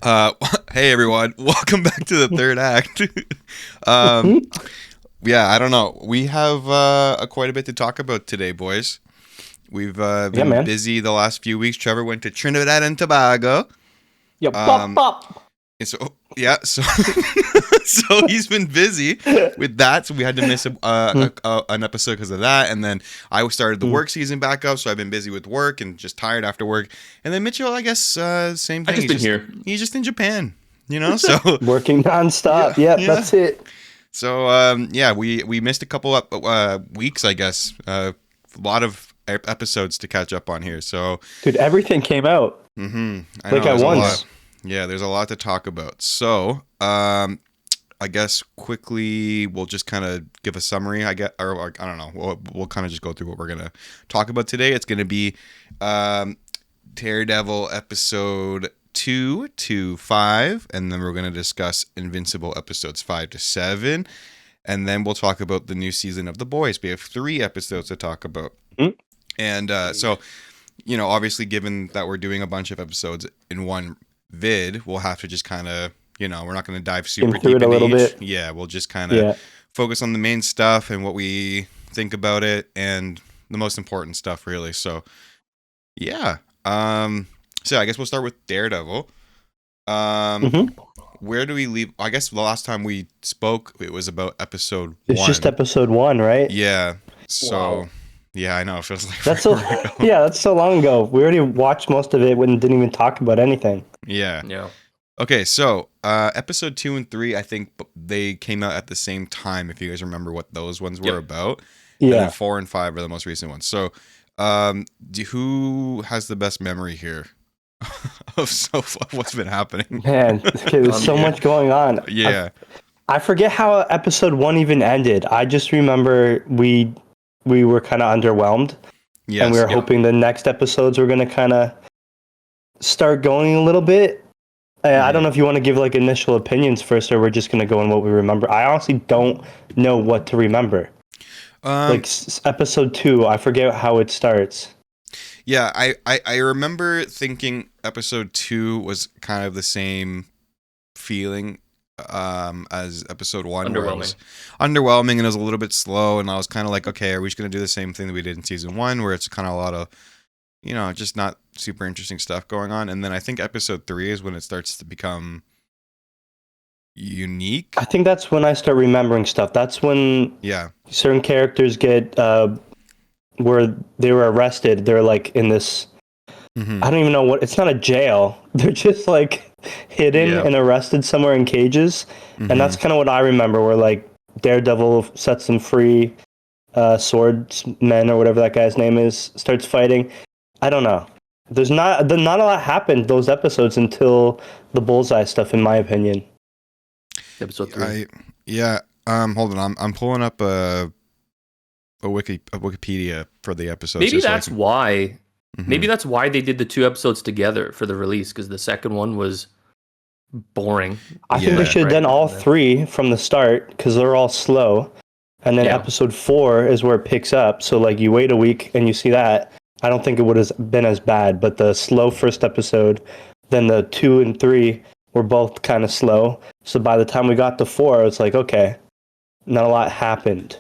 Uh, hey everyone, welcome back to the third act. um, yeah, I don't know. We have quite a bit to talk about today, boys. We've Yeah, been man. busy the last few weeks. Trevor went to Trinidad and Tobago. Yo, pop, Um, pop. and so yeah, so so he's been busy with that. So we had to miss an episode because of that. And then I started the work season back up, so I've been busy with work and just tired after work. And then Mitchell, I guess, same I thing. just been here. He's just in Japan, you know. So Working yeah, nonstop. Yep, yeah. that's it. So yeah, we missed a couple weeks, I guess. A lot of episodes to catch up on here. So Dude, everything came out I like know at there's a lot. once. Yeah, there's a lot to talk about. So I guess quickly we'll just kind of give a summary. Or I don't know. We'll kind of just go through what we're gonna talk about today. It's gonna be Daredevil episode 2 to 5, and then we're gonna discuss Invincible episodes 5 to 7, and then we'll talk about the new season of The Boys. We have 3 episodes to talk about, Mhm. and so obviously, given that we're doing a bunch of episodes in one vid, we'll have to just kind of, we're not going to dive Skim super through deep it a into little each. bit. Yeah, we'll just kind of Yeah. focus on the main stuff and what we think about it and the most important stuff, really. So, yeah. So I guess we'll start with Daredevil. hmm Where do we leave? I guess the last time we spoke, it was about episode It's 1. just episode 1, right? Yeah. So, Wow. yeah, I know. It feels like That's so forever ago. yeah, that's so long ago. We already watched most of it when didn't even talk about anything. Yeah. Yeah. Okay, so episode 2 and 3, I think they came out at the same time. If you guys remember what those ones were Yep. about, and then Yeah. 4 and 5 are the most recent ones. So, who has the best memory here of what's been happening? Man, okay, there's so Yeah. much going on. Yeah, I forget how episode 1 even ended. I just remember we were kind of underwhelmed and we yes, were hoping the next episodes were going to kind of start going a little bit. I don't know if you want to give like initial opinions first, or we're just going to go on what we remember. I honestly don't know what to remember. Like episode 2, I forget how it starts. yeah. I remember thinking episode 2 was kind of the same feeling as episode 1, where it was underwhelming and it was a little bit slow, and I was kind of like, okay, are we just gonna do the same thing that we did in season 1, where it's kind of a lot of just not super interesting stuff going on? And then I think episode 3 is when it starts to become unique. I think that's when I start remembering stuff. That's when Yeah, certain characters get where they were arrested. They're like in this. I don't even know what. It's not a jail. They're just like hidden Yeah. and arrested somewhere in cages, and that's kind of what I remember. Where like Daredevil sets them free, swordsman or whatever that guy's name is starts fighting. I don't know. There's not a lot happened those episodes until the bullseye stuff, in my opinion. Episode 3. Hold on, I'm pulling up a Wikipedia for the episode. Maybe just so I that's can- why. Mhm. Maybe that's why they did the 2 episodes together for the release, because the second one was boring. I think they Yeah. should have done Right. all 3 from the start because they're all slow. And then Yeah. episode 4 is where it picks up. So like you wait a week and you see that. I don't think it would have been as bad, but the slow first episode, then the 2 and 3 were both kind of slow. So by the time we got to 4, it's like, okay, not a lot happened.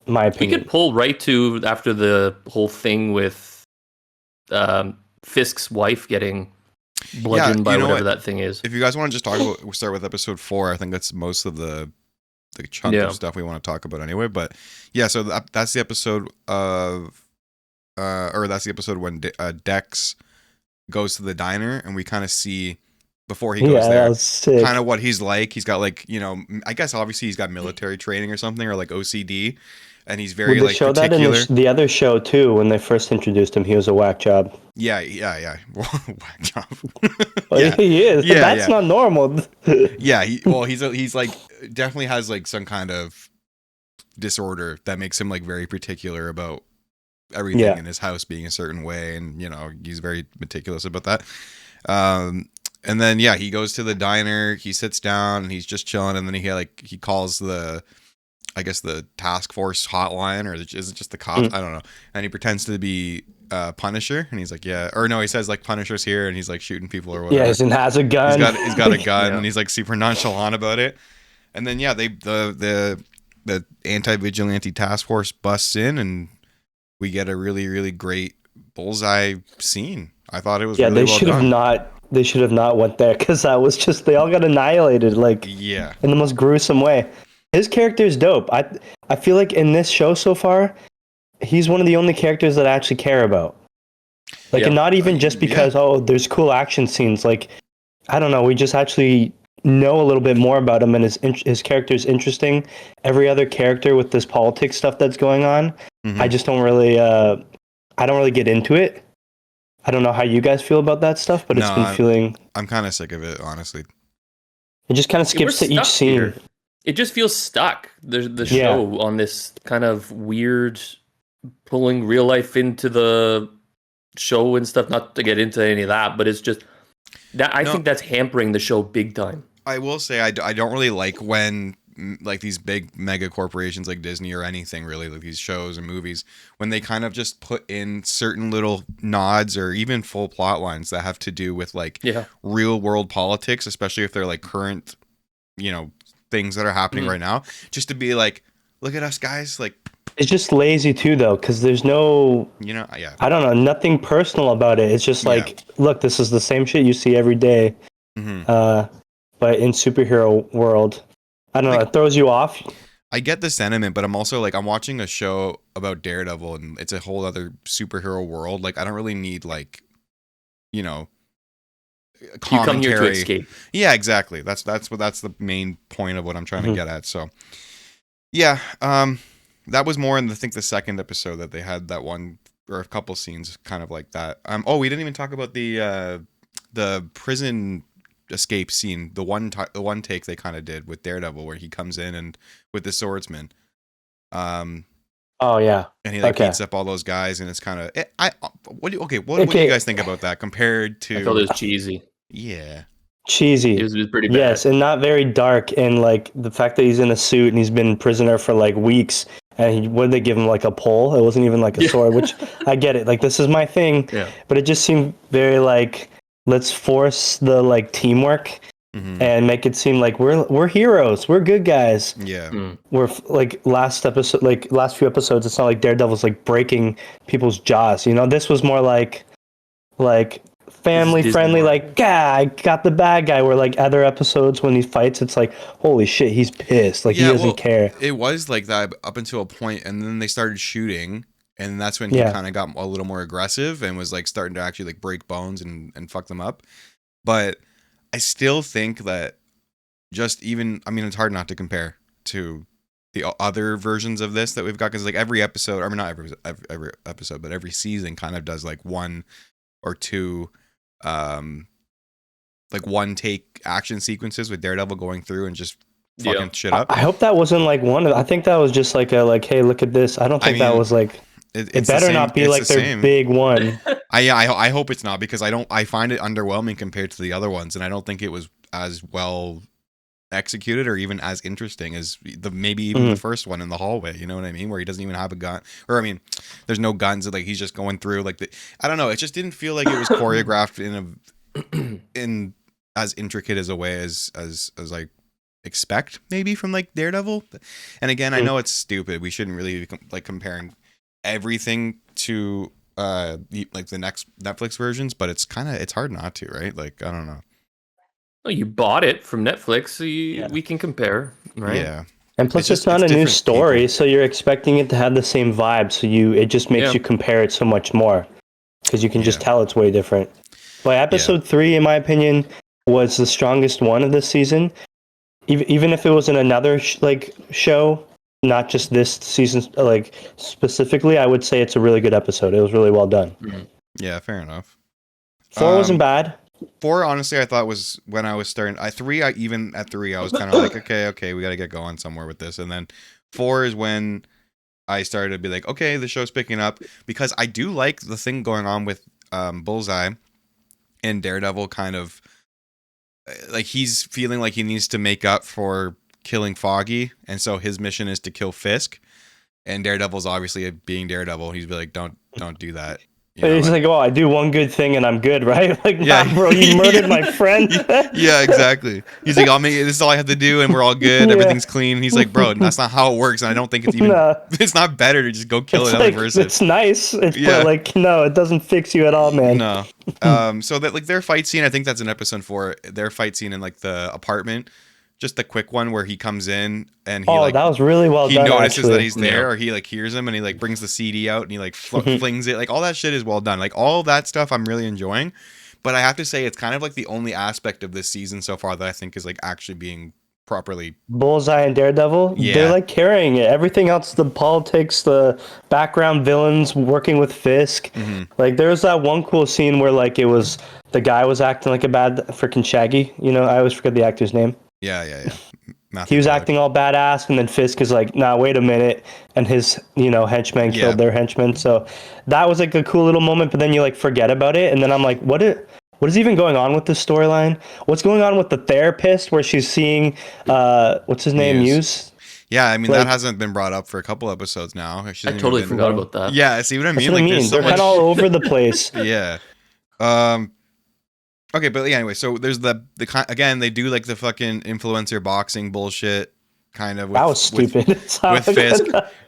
In my We opinion. could pull right to after the whole thing with Fisk's wife getting bludgeoned by you know whatever what? that thing is. If you guys want to just talk about, we'll start with episode 4. I think that's most of the chunk Yeah. of stuff we want to talk about anyway. But yeah, so that's the episode of, or that's the episode when Dex goes to the diner, and we kind of see before he goes Yeah, that there, was sick. kind of what he's like. He's got like, I guess obviously he's got military training or something, or like OCD, and he's very Well, they like showed that particular. in the other show too. When they first introduced him, he was a whack job. Yeah. Whack job. Well, Yeah. he is. Yeah, That's yeah. not normal. Yeah, he's like definitely has like some kind of disorder that makes him like very particular about everything Yeah. in his house being a certain way, and he's very meticulous about that. And then yeah, he goes to the diner, he sits down, and he's just chilling, and then he calls the I guess the task force hotline, or is it just the cops? I don't know. And he pretends to be Punisher, and he's like, yeah, or no, he says like Punisher's here, and he's like shooting people or whatever. Yeah, and has a gun. He's got a gun, Yeah. and he's like super nonchalant about it. And then yeah, the anti-vigilante task force busts in, and we get a really, really great bullseye scene. I thought it was Yeah, really they well should have done. not. They should have not went there because that was just they all got annihilated like Yeah. in the most gruesome way. His character is dope. I feel like in this show so far, he's one of the only characters that I actually care about. Like, Yeah. and not even just because there's cool action scenes. Like, I don't know, we just actually know a little bit more about him, and his character is interesting. Every other character with this politics stuff that's going on, Mhm. I just don't really. I don't really get into it. I don't know how you guys feel about that stuff, but it's No, been feeling. I'm kind of sick of it, honestly. It just kind of skips to each scene. Here. It just feels stuck. The show on this kind of weird pulling real life into the show and stuff. Not to get into any of that, but it's just that I think that's hampering the show big time. I will say I don't really like when like these big mega corporations like Disney or anything really, like these shows and movies, when they kind of just put in certain little nods or even full plot lines that have to do with like real world politics, especially if they're like current, things that are happening right now, just to be like, look at us guys, like it's just lazy too though, because there's no I don't know, nothing personal about it. It's just like, look, this is the same shit you see every day. But in superhero world, I don't know, it throws you off. I get the sentiment, but I'm also like, I'm watching a show about Daredevil and it's a whole other superhero world. Like, I don't really need like, commentary. You come here to escape. Yeah, exactly. That's the main point of what I'm trying to get at. So, yeah, that was more in I think the second episode that they had that one or a couple scenes kind of like that. We didn't even talk about the prison escape scene, the one take they kind of did with Daredevil where he comes in and with the swordsman, and he beats up all those guys, and it's kind of what do you guys think about that compared to? I thought it was cheesy. Cheesy. It was pretty bad. Yes, and not very dark, and like the fact that he's in a suit and he's been prisoner for like weeks, and what did they give him, like a pole? It wasn't even like a sword, which I get it, like this is my thing, but it just seemed very like, let's force the like teamwork and make it seem like we're heroes, we're good guys. We're like last few episodes, it's not like Daredevil's like breaking people's jaws, this was more like family friendly, like I got the bad guy, where like other episodes when he fights it's like, holy shit, he's pissed, like he doesn't care. It was like that up until a point, and then they started shooting, and that's when he kind of got a little more aggressive and was like starting to actually like break bones and fuck them up. But I still think that it's hard not to compare to the other versions of this that we've got, because like every episode, I mean not every episode, but every season kind of does like one or two like one take action sequences with Daredevil going through and just fucking shit up. I hope that wasn't like one of, I think that was just like hey, look at this. I don't think that was like it better not be like their big one. I hope it's not, because I find it underwhelming compared to the other ones, and I don't think it was as well executed or even as interesting as maybe even the first one in the hallway, you know what I mean, where he doesn't even have a gun, or I mean there's no guns, like he's just going through like I don't know, it just didn't feel like it was choreographed in as intricate as a way as I expect maybe from like Daredevil. And again, I know it's stupid, we shouldn't really be like comparing everything to like the next Netflix versions, but it's hard not to, right? Like I don't know. Oh, you bought it from Netflix, so we can compare, right? Yeah. And plus, it's not a new story, so you're expecting it to have the same vibe. So it just makes you compare it so much more, because you can just tell it's way different. But episode 3, in my opinion, was the strongest one of this season. Even if it was in another show, not just this season, like specifically, I would say it's a really good episode. It was really well done. Yeah, fair enough. 4 wasn't bad. 4, honestly, I thought was when I was starting. Even at 3, I was kind of like, okay, we got to get going somewhere with this. And then 4 is when I started to be like, okay, the show's picking up, because I do like the thing going on with Bullseye and Daredevil, kind of like he's feeling like he needs to make up for killing Foggy, and so his mission is to kill Fisk. And Daredevil's obviously being Daredevil. He's be like, don't do that. You know, he's like, oh, I do one good thing and I'm good, right? Like, yeah, nah, bro, you murdered my friend. Yeah, exactly. He's like, this is all I have to do, and we're all good. Yeah. Everything's clean. And he's like, bro, that's not how it works, and I don't think it's even. Nah. It's not better to just go kill It's another like, person. it's nice, but like, no, it doesn't fix you at all, man. No. So that like their fight scene, I think that's in episode 4. Their fight scene in like the apartment, just the quick one where he comes in and he that was really well done. He notices actually. that he's there, or he like hears him, and he like brings the CD out and he like flings it. Like all that shit is well done. Like all that stuff, I'm really enjoying. But I have to say, it's kind of like the only aspect of this season so far that I think is like actually being properly. Bullseye and Daredevil, they're like carrying it. Everything else, the politics, the background villains working with Fisk. Mm-hmm. Like there's that one cool scene where like it was the guy was acting like a bad freaking Shaggy. You know, I always forget the actor's name. Yeah. He was acting all badass, and then Fisk is like, nah, wait a minute. And his, henchmen killed their henchmen. So that was like a cool little moment, but then you like forget about it. And then I'm like, what is even going on with this storyline? What's going on with the therapist where she's seeing, what's his name? Muse? Yeah, I mean, that hasn't been brought up for a couple episodes now. I totally forgot about that. Yeah, see what I mean? That's what I mean. They're kind of all over the place. Yeah. Okay, but yeah, anyway, so there's the again, they do like the fucking influencer boxing bullshit kind of. That was stupid. With Fisk.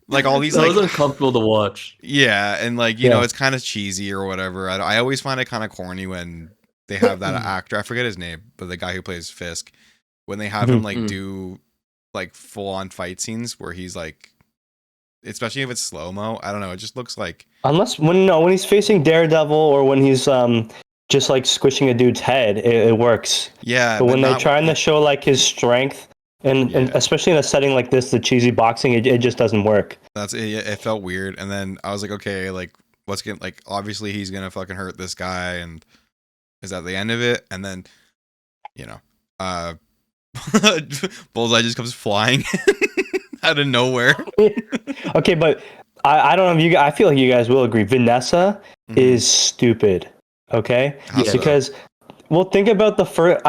Like all these that like was uncomfortable to watch. Yeah, and like, you know, it's kind of cheesy or whatever. I always find it kind of corny when they have that actor, I forget his name, but the guy who plays Fisk, when they have him like do like full on fight scenes where he's like, especially if it's slow-mo, I don't know, it just looks like when he's facing Daredevil or when he's just like squishing a dude's head, it works. Yeah, but when they're trying to show like his strength and especially in a setting like this, the cheesy boxing, it just doesn't work. It felt weird. And then I was like, okay, like what's gonna, like, obviously he's gonna fucking hurt this guy, and is that the end of it? And then, Bullseye just comes flying out of nowhere. Okay, but I don't know if I feel like you guys will agree. Vanessa is stupid. Okay, because think about the first.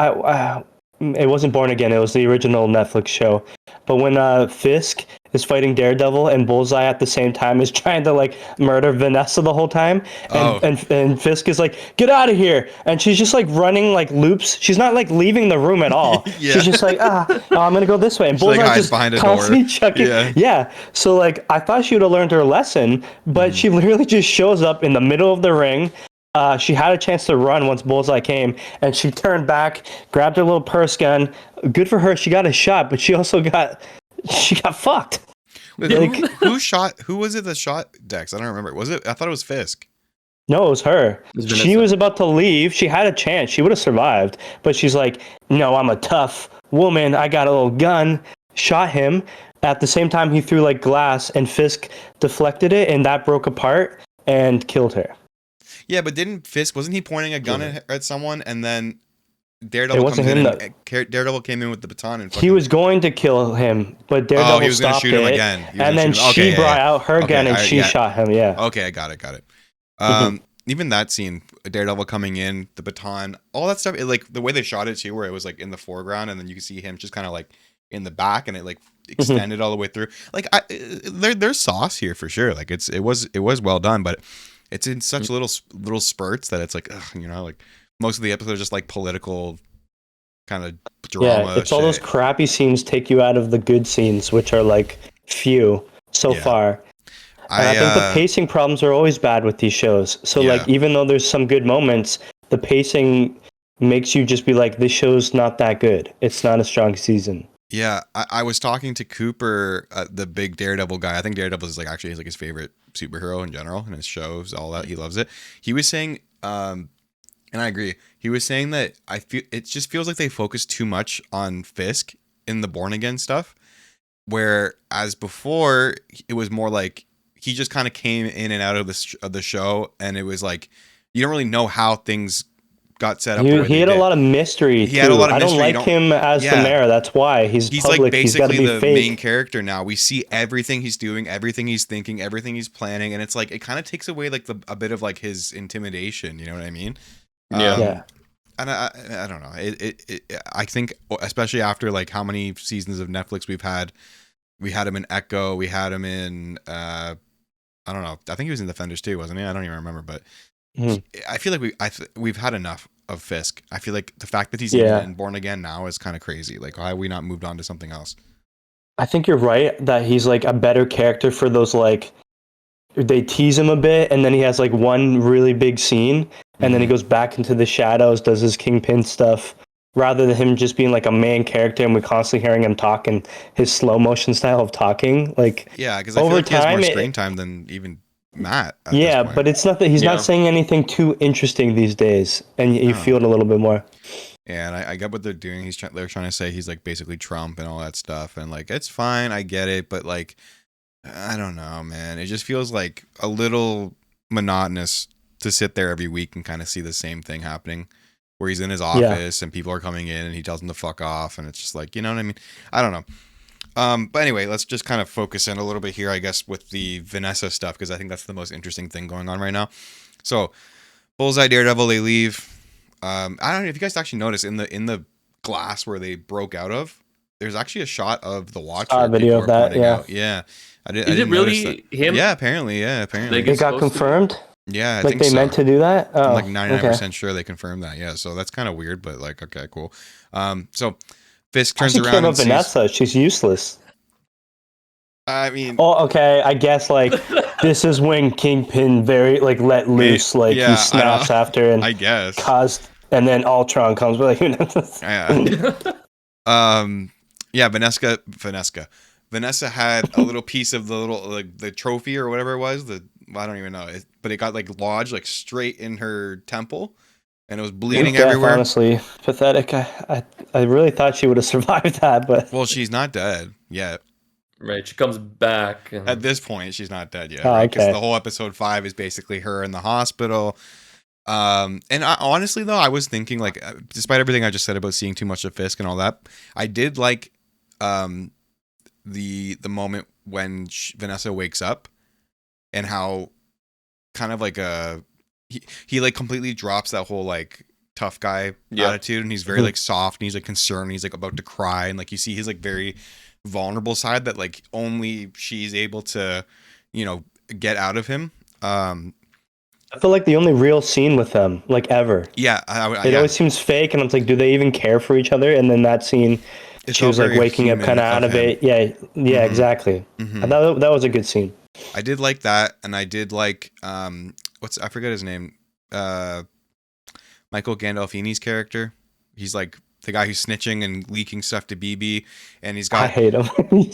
It wasn't Born Again. It was the original Netflix show. But when Fisk is fighting Daredevil and Bullseye at the same time is trying to like murder Vanessa the whole time, and Fisk is like, get out of here, and she's just like running like loops. She's not like leaving the room at all. She's just like, I'm gonna go this way, and Bullseye like just behind a constantly door. Chucking. Yeah. So like I thought she would have learned her lesson, but she literally just shows up in the middle of the ring. She had a chance to run once Bullseye came, and she turned back, grabbed her little purse gun. Good for her, she got a shot, but she also got fucked. Wait, who was it that shot Dex? I don't remember. Was it? I thought it was Fisk. No, it was her. She was about to leave. She had a chance. She would have survived, but she's like, no, I'm a tough woman. I got a little gun. Shot him. At the same time, he threw like glass, and Fisk deflected it, and that broke apart and killed her. Yeah, but wasn't he pointing a gun at someone, and then Daredevil came in with the baton and he was going to kill him, but Daredevil he was stopped shoot him again. And then she brought out her gun and she shot him. Yeah. Okay, I got it. Even that scene, Daredevil coming in, the baton, all that stuff, it, like the way they shot it too, where it was like in the foreground, and then you can see him just kind of like in the back, and it like extended all the way through. Like there's sauce here for sure. Like it was well done, but it's in such little spurts that it's like, like most of the episodes are just like political kind of drama. Yeah, it's all those crappy scenes take you out of the good scenes, which are like few so far. And I think the pacing problems are always bad with these shows. So like, even though there's some good moments, the pacing makes you just be like, this show's not that good. It's not a strong season. Yeah, I was talking to Cooper, the big Daredevil guy. I think Daredevil is like actually his favorite superhero in general, and his shows, all that. He loves it. He was saying, and I agree. He was saying that it just feels like they focus too much on Fisk in the Born Again stuff, whereas before it was more like he just kind of came in and out of the show, and it was like you don't really know how things got set up. He had a lot of mystery. Had a lot of mystery. I don't like him as the mayor. That's why he's public. Like basically the main character now. We see everything he's doing, everything he's thinking, everything he's planning, and it's like it kind of takes away like a bit of like his intimidation. You know what I mean? Yeah. and I don't know. I think especially after like how many seasons of Netflix we've had. We had him in Echo. We had him in I don't know. I think he was in Defenders too, wasn't he? I don't even remember. But I feel like we've had enough of Fisk. I feel like the fact that he's even in Born Again now is kind of crazy. Like, why have we not moved on to something else? I think you're right that he's like a better character for those, like, they tease him a bit and then he has like one really big scene and then he goes back into the shadows, does his Kingpin stuff, rather than him just being like a main character and we constantly hearing him talk and his slow motion style of talking. Like, yeah, because I feel like he has more screen time than even Matt. Yeah, but it's not that he's not saying anything too interesting these days, and you feel it a little bit more. Yeah, and I get what they're doing. They're trying to say he's like basically Trump and all that stuff, and like it's fine, I get it, but like I don't know, man. It just feels like a little monotonous to sit there every week and kind of see the same thing happening, where he's in his office and people are coming in and he tells them to fuck off, and it's just like, you know what I mean? I don't know. But anyway, let's just kind of focus in a little bit here, I guess, with the Vanessa stuff, because I think that's the most interesting thing going on right now. So, Bullseye, Daredevil, they leave. I don't know if you guys actually noticed in the glass where they broke out of, there's actually a shot of the Watcher. A video of that, Yeah. Is it really him? Yeah, apparently. It got confirmed? Yeah, I think they meant to do that? I'm like 99% sure they confirmed that. Yeah, so that's kind of weird, but like, okay, cool. So Fisk turns around and sees Vanessa. She's useless. I mean, okay. I guess like this is when Kingpin very like let loose, like he snaps after, and I guess caused, and then Ultron comes. But Vanessa had a little piece of the little like the trophy or whatever it was. I don't even know, but it got like lodged like straight in her temple, and it was bleeding everywhere. Honestly, pathetic. I really thought she would have survived that, but she's not dead yet. Right, she comes back. At this point, she's not dead yet. Right? Because the whole episode 5 is basically her in the hospital. And honestly, though, I was thinking, like, despite everything I just said about seeing too much of Fisk and all that, I did like the moment when Vanessa wakes up and how kind of like he like completely drops that whole like tough guy attitude, and he's very like soft and he's like concerned and he's like about to cry, and like you see his like very vulnerable side that like only she's able to, you know, get out of him. I feel like the only real scene with them like ever. Yeah, it always seems fake, and it's like, do they even care for each other? And then that scene, she was like waking up kind of out of it. Yeah, exactly. And that was a good scene. I did like that, and I did like I forget his name, Michael Gandolfini's character. He's like the guy who's snitching and leaking stuff to BB, and he's got. I hate him.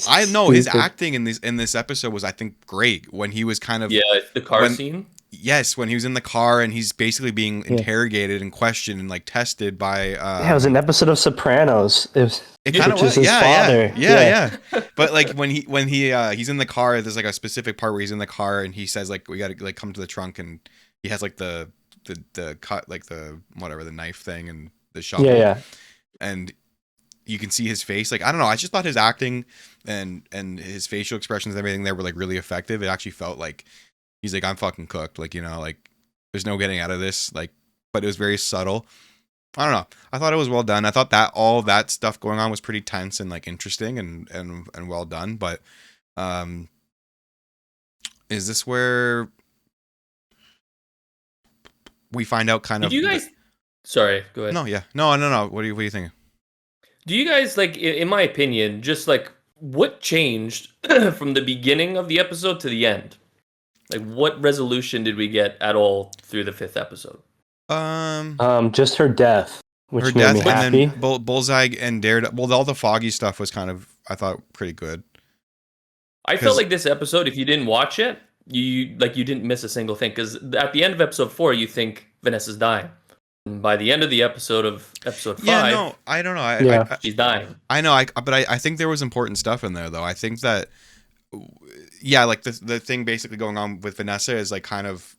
I know his acting in this episode was, I think, great when he was kind of the car scene. Yes, when he was in the car and he's basically being interrogated and questioned and like tested by. It was an episode of Sopranos. It kind of was, his father. Yeah. But like when he's in the car, there's like a specific part where he's in the car and he says like, we got to like come to the trunk, and he has like the cut, like the whatever, the knife thing and the shovel. Yeah. And you can see his face. Like, I don't know. I just thought his acting and his facial expressions and everything there were like really effective. It actually felt like he's like, I'm fucking cooked. Like, you know, like there's no getting out of this. Like, but it was very subtle. I don't know. I thought it was well done. I thought that all of that stuff going on was pretty tense and like interesting and well done. But is this where we find out kind of? Did you guys? Sorry, go ahead. No, yeah, no. What are you thinking? Do you guys like, in my opinion, just like what changed from the beginning of the episode to the end? Like, what resolution did we get at all through the 5th episode? Just her death, which made me happy. And then Bullseye and Daredevil. Well, all the Foggy stuff was kind of, I thought, pretty good. I felt like this episode, if you didn't watch it, you didn't miss a single thing, because at the end of episode 4, you think Vanessa's dying. And by the end of the episode 5, I don't know. She's dying. I know, but I think there was important stuff in there, though. I think that, like the thing basically going on with Vanessa is like kind of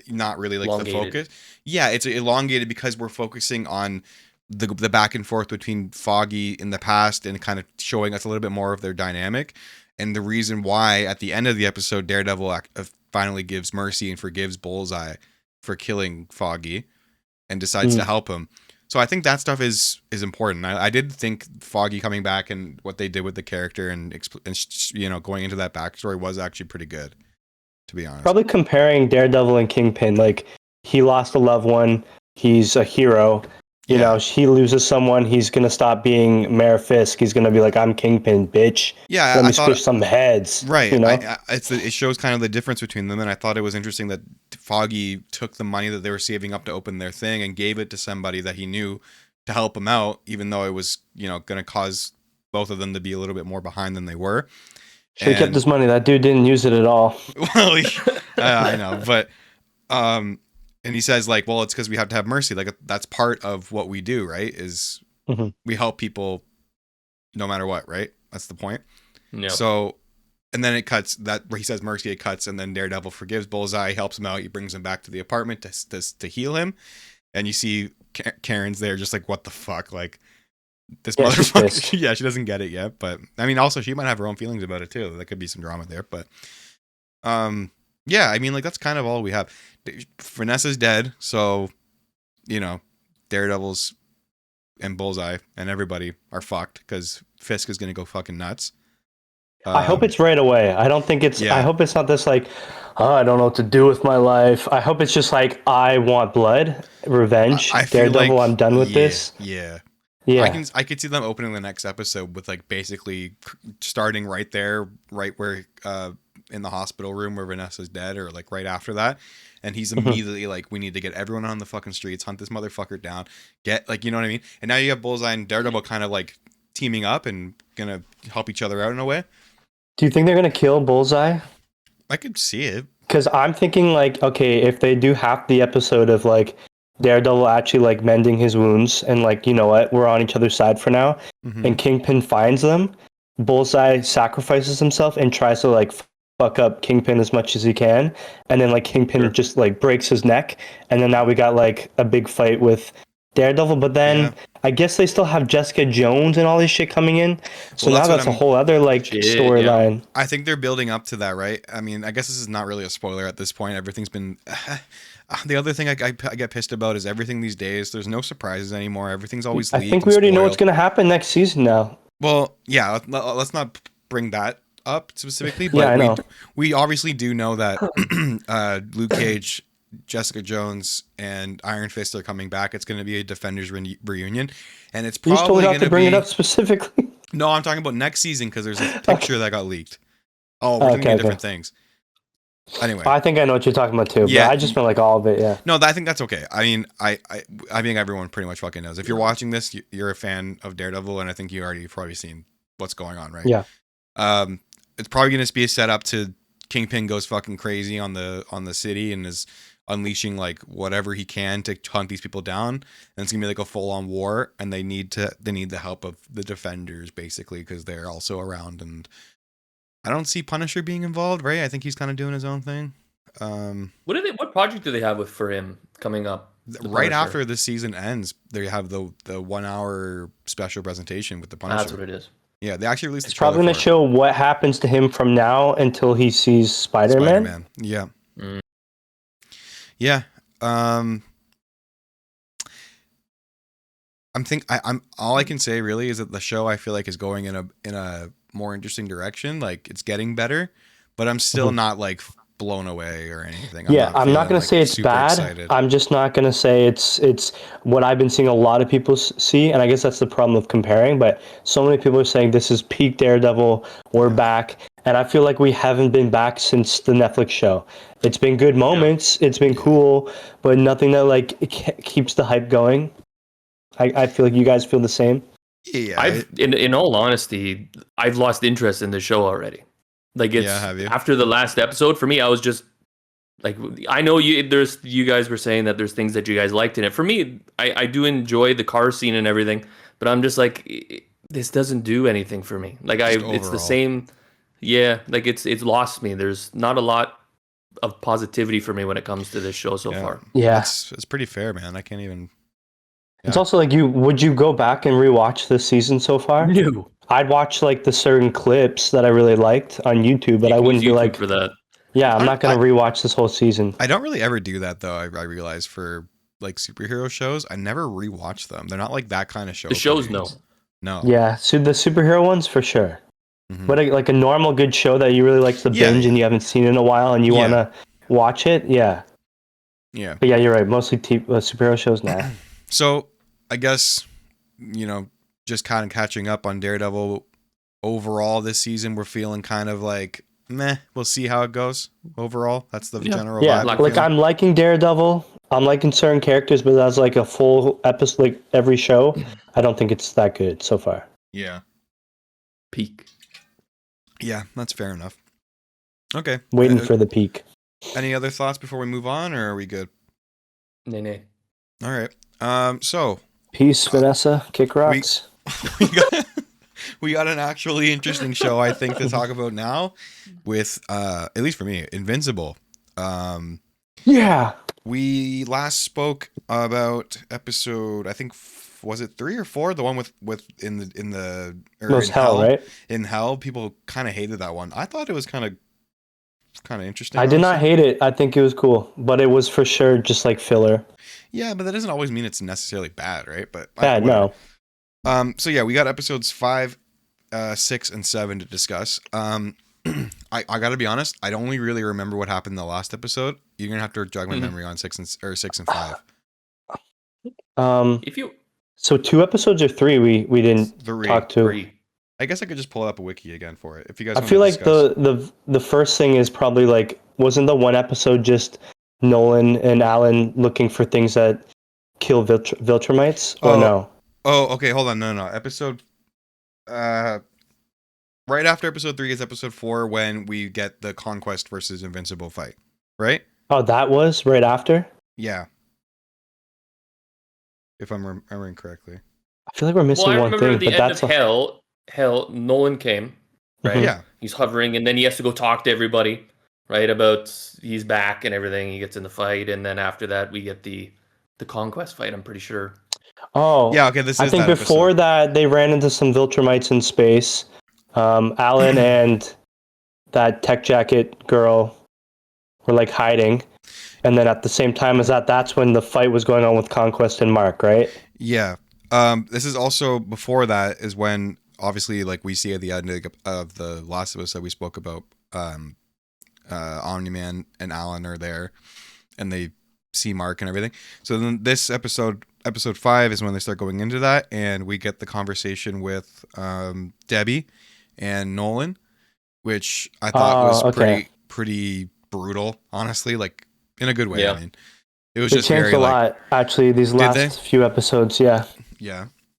not really like elongated. The focus. Yeah, it's elongated because we're focusing on the back and forth between Foggy in the past and kind of showing us a little bit more of their dynamic. And the reason why at the end of the episode, Daredevil finally gives mercy and forgives Bullseye for killing Foggy. and decides to help him. So I think that stuff is important. I did think Foggy coming back and what they did with the character and going into that backstory was actually pretty good, to be honest. Probably comparing Daredevil and Kingpin, like he lost a loved one, he's a hero. You know, he loses someone, he's gonna stop being Mayor Fisk. He's gonna be like, "I'm Kingpin, bitch. Yeah, let me squish some heads." Right. You know, it shows kind of the difference between them, and I thought it was interesting that Foggy took the money that they were saving up to open their thing and gave it to somebody that he knew to help him out, even though it was going to cause both of them to be a little bit more behind than they were. Should have kept his money. That dude didn't use it at all. Well, I know, but and he says like, well, it's because we have to have mercy. Like that's part of what we do, right? Is we help people no matter what, right? That's the point. Yep. So, and then it cuts that where he says mercy, it cuts, and then Daredevil forgives Bullseye, helps him out, he brings him back to the apartment to heal him, and you see Karen's there just like, what the fuck, like this motherfucker. Yeah, she doesn't get it yet, but I mean, also she might have her own feelings about it too. There could be some drama there, but yeah, I mean, like that's kind of all we have. Vanessa's dead, so Daredevil's and Bullseye and everybody are fucked because Fisk is gonna go fucking nuts. I hope it's right away. I don't think it's. Yeah. I hope it's not this like, oh, I don't know what to do with my life. I hope it's just like, I want blood, revenge. Daredevil, like, I'm done with this. Yeah. I could see them opening the next episode with like basically starting right there, right where in the hospital room where Vanessa's dead, or like right after that, and he's immediately like, we need to get everyone on the fucking streets, hunt this motherfucker down, get like, you know what I mean? And now you have Bullseye and Daredevil kind of like teaming up and gonna help each other out in a way. Do you think they're gonna kill Bullseye? I could see it. Because I'm thinking like, okay, if they do half the episode of like Daredevil actually like mending his wounds and like, you know what, we're on each other's side for now, and Kingpin finds them, Bullseye sacrifices himself and tries to like fuck up Kingpin as much as he can, and then like Kingpin just like breaks his neck, and then now we got like a big fight with Daredevil, but then I guess they still have Jessica Jones and all this shit coming in, so now that's a whole other like storyline. Yeah. I think they're building up to that, right? I mean, I guess this is not really a spoiler at this point. Everything's been the other thing I get pissed about is everything these days. There's no surprises anymore. Everything's always leaked. I think we already know what's going to happen next season now. Well, yeah, let's not bring that up specifically, but I know. We obviously do know that Luke Cage, Jessica Jones, and Iron Fist are coming back. It's going to be a Defenders reunion, and it's probably going to bring it up specifically. No, I'm talking about next season because there's a picture that got leaked. Oh, we're talking about different things. Anyway, I think I know what you're talking about too. Yeah, but I just meant like all of it. Yeah. No, I think that's okay. I mean, I think everyone pretty much fucking knows. If you're watching this, you're a fan of Daredevil, and I think you've probably seen what's going on, right? Yeah. It's probably going to be a setup to Kingpin goes fucking crazy on the city and is unleashing like whatever he can to hunt these people down, and it's gonna be like a full-on war, and they need the help of the Defenders basically because they're also around. And I don't see Punisher being involved, right? I think he's kind of doing his own thing. What project do they have for him coming up? Right after the season ends, they have the 1 hour special presentation with the Punisher. That's what it is. Yeah, they actually released. It's probably going to show what happens to him from now until he sees Spider-Man. Yeah. Yeah. I'm all I can say really is that the show I feel like is going in a more interesting direction. Like it's getting better, but I'm still not like blown away or anything. I'm not going to say it's bad. Excited. I'm just not going to say it's what I've been seeing a lot of people see, and I guess that's the problem of comparing, but so many people are saying this is peak Daredevil, we're back, and I feel like we haven't been back since the Netflix show. It's been good moments, it's been cool, but nothing that like keeps the hype going. I feel like you guys feel the same. Yeah. In all honesty, I've lost interest in the show already. Like it's after the last episode for me, I was just like, I know you guys were saying that there's things that you guys liked in it. For me, I do enjoy the car scene and everything, but I'm just like, this doesn't do anything for me. Like it's the same. Yeah. Like it's lost me. There's not a lot of positivity for me when it comes to this show so far. Yeah. It's pretty fair, man. I can't even. Yeah. It's also like would you go back and rewatch this season so far? No. I'd watch like the certain clips that I really liked on YouTube, but I wouldn't be like for that. Yeah, I'm not going to rewatch this whole season. I don't really ever do that though. I realize for like superhero shows, I never rewatch them. They're not like that kind of show. The shows, no. No. Yeah, so the superhero ones for sure. Mm-hmm. But like a normal good show that you really like to binge and you haven't seen in a while and you want to watch it, yeah. Yeah. But yeah, you're right. Mostly superhero shows now. So I guess, just kind of catching up on Daredevil overall this season, we're feeling kind of like, meh, we'll see how it goes overall. That's the general vibe. Like I'm liking Daredevil. I'm liking certain characters, but as like a full episode, like every show, I don't think it's that good so far. Yeah. Peak. Yeah, that's fair enough. Okay. Waiting for the peak. Any other thoughts before we move on, or are we good? Nay. All right. So. Peace, Vanessa. Kick rocks. We got an actually interesting show, I think, to talk about now with, at least for me, Invincible. Yeah. We last spoke about episode, I think, was it 3 or 4? The one with in Hell, right? In Hell, people kind of hated that one. I thought it was kind of interesting. I did not hate it. I think it was cool, but it was for sure just like filler. Yeah, but that doesn't always mean it's necessarily bad, right? But bad, no. So yeah, we got episodes 5, 6, and 7 to discuss. I gotta be honest, I don't really remember what happened in the last episode. You're gonna have to jog my memory on 6 and 5. So 2 episodes or 3 we didn't talk to. 3. I guess I could just pull up a wiki again for it if you guys. I feel like the first thing is probably like, wasn't the one episode just Nolan and Alan looking for things that kill Viltrumites or no? Oh, okay. Hold on. No. Episode. Right after episode 3 is episode 4 when we get the Conquest versus Invincible fight, right? Oh, that was right after? Yeah. If I'm remembering correctly. I feel like we're missing one thing. At the end of Hell, Nolan came, right? Yeah. He's hovering, and then he has to go talk to everybody, right? About he's back and everything. He gets in the fight, and then after that, we get the Conquest fight, I'm pretty sure. Oh. Yeah, okay, I think before that, they ran into some Viltrumites in space. Alan and that tech jacket girl were like hiding, and then at the same time as that's when the fight was going on with Conquest and Mark, right? Yeah. This is also before that is when obviously like we see at the end of the last episode we spoke about Omni-Man and Alan are there and they see Mark and everything. So then this episode 5 is when they start going into that, and we get the conversation with Debbie and Nolan, which I thought was pretty brutal, honestly, like in a good way. Yeah. I mean, it was they just changed very a lot actually these last few episodes. Yeah.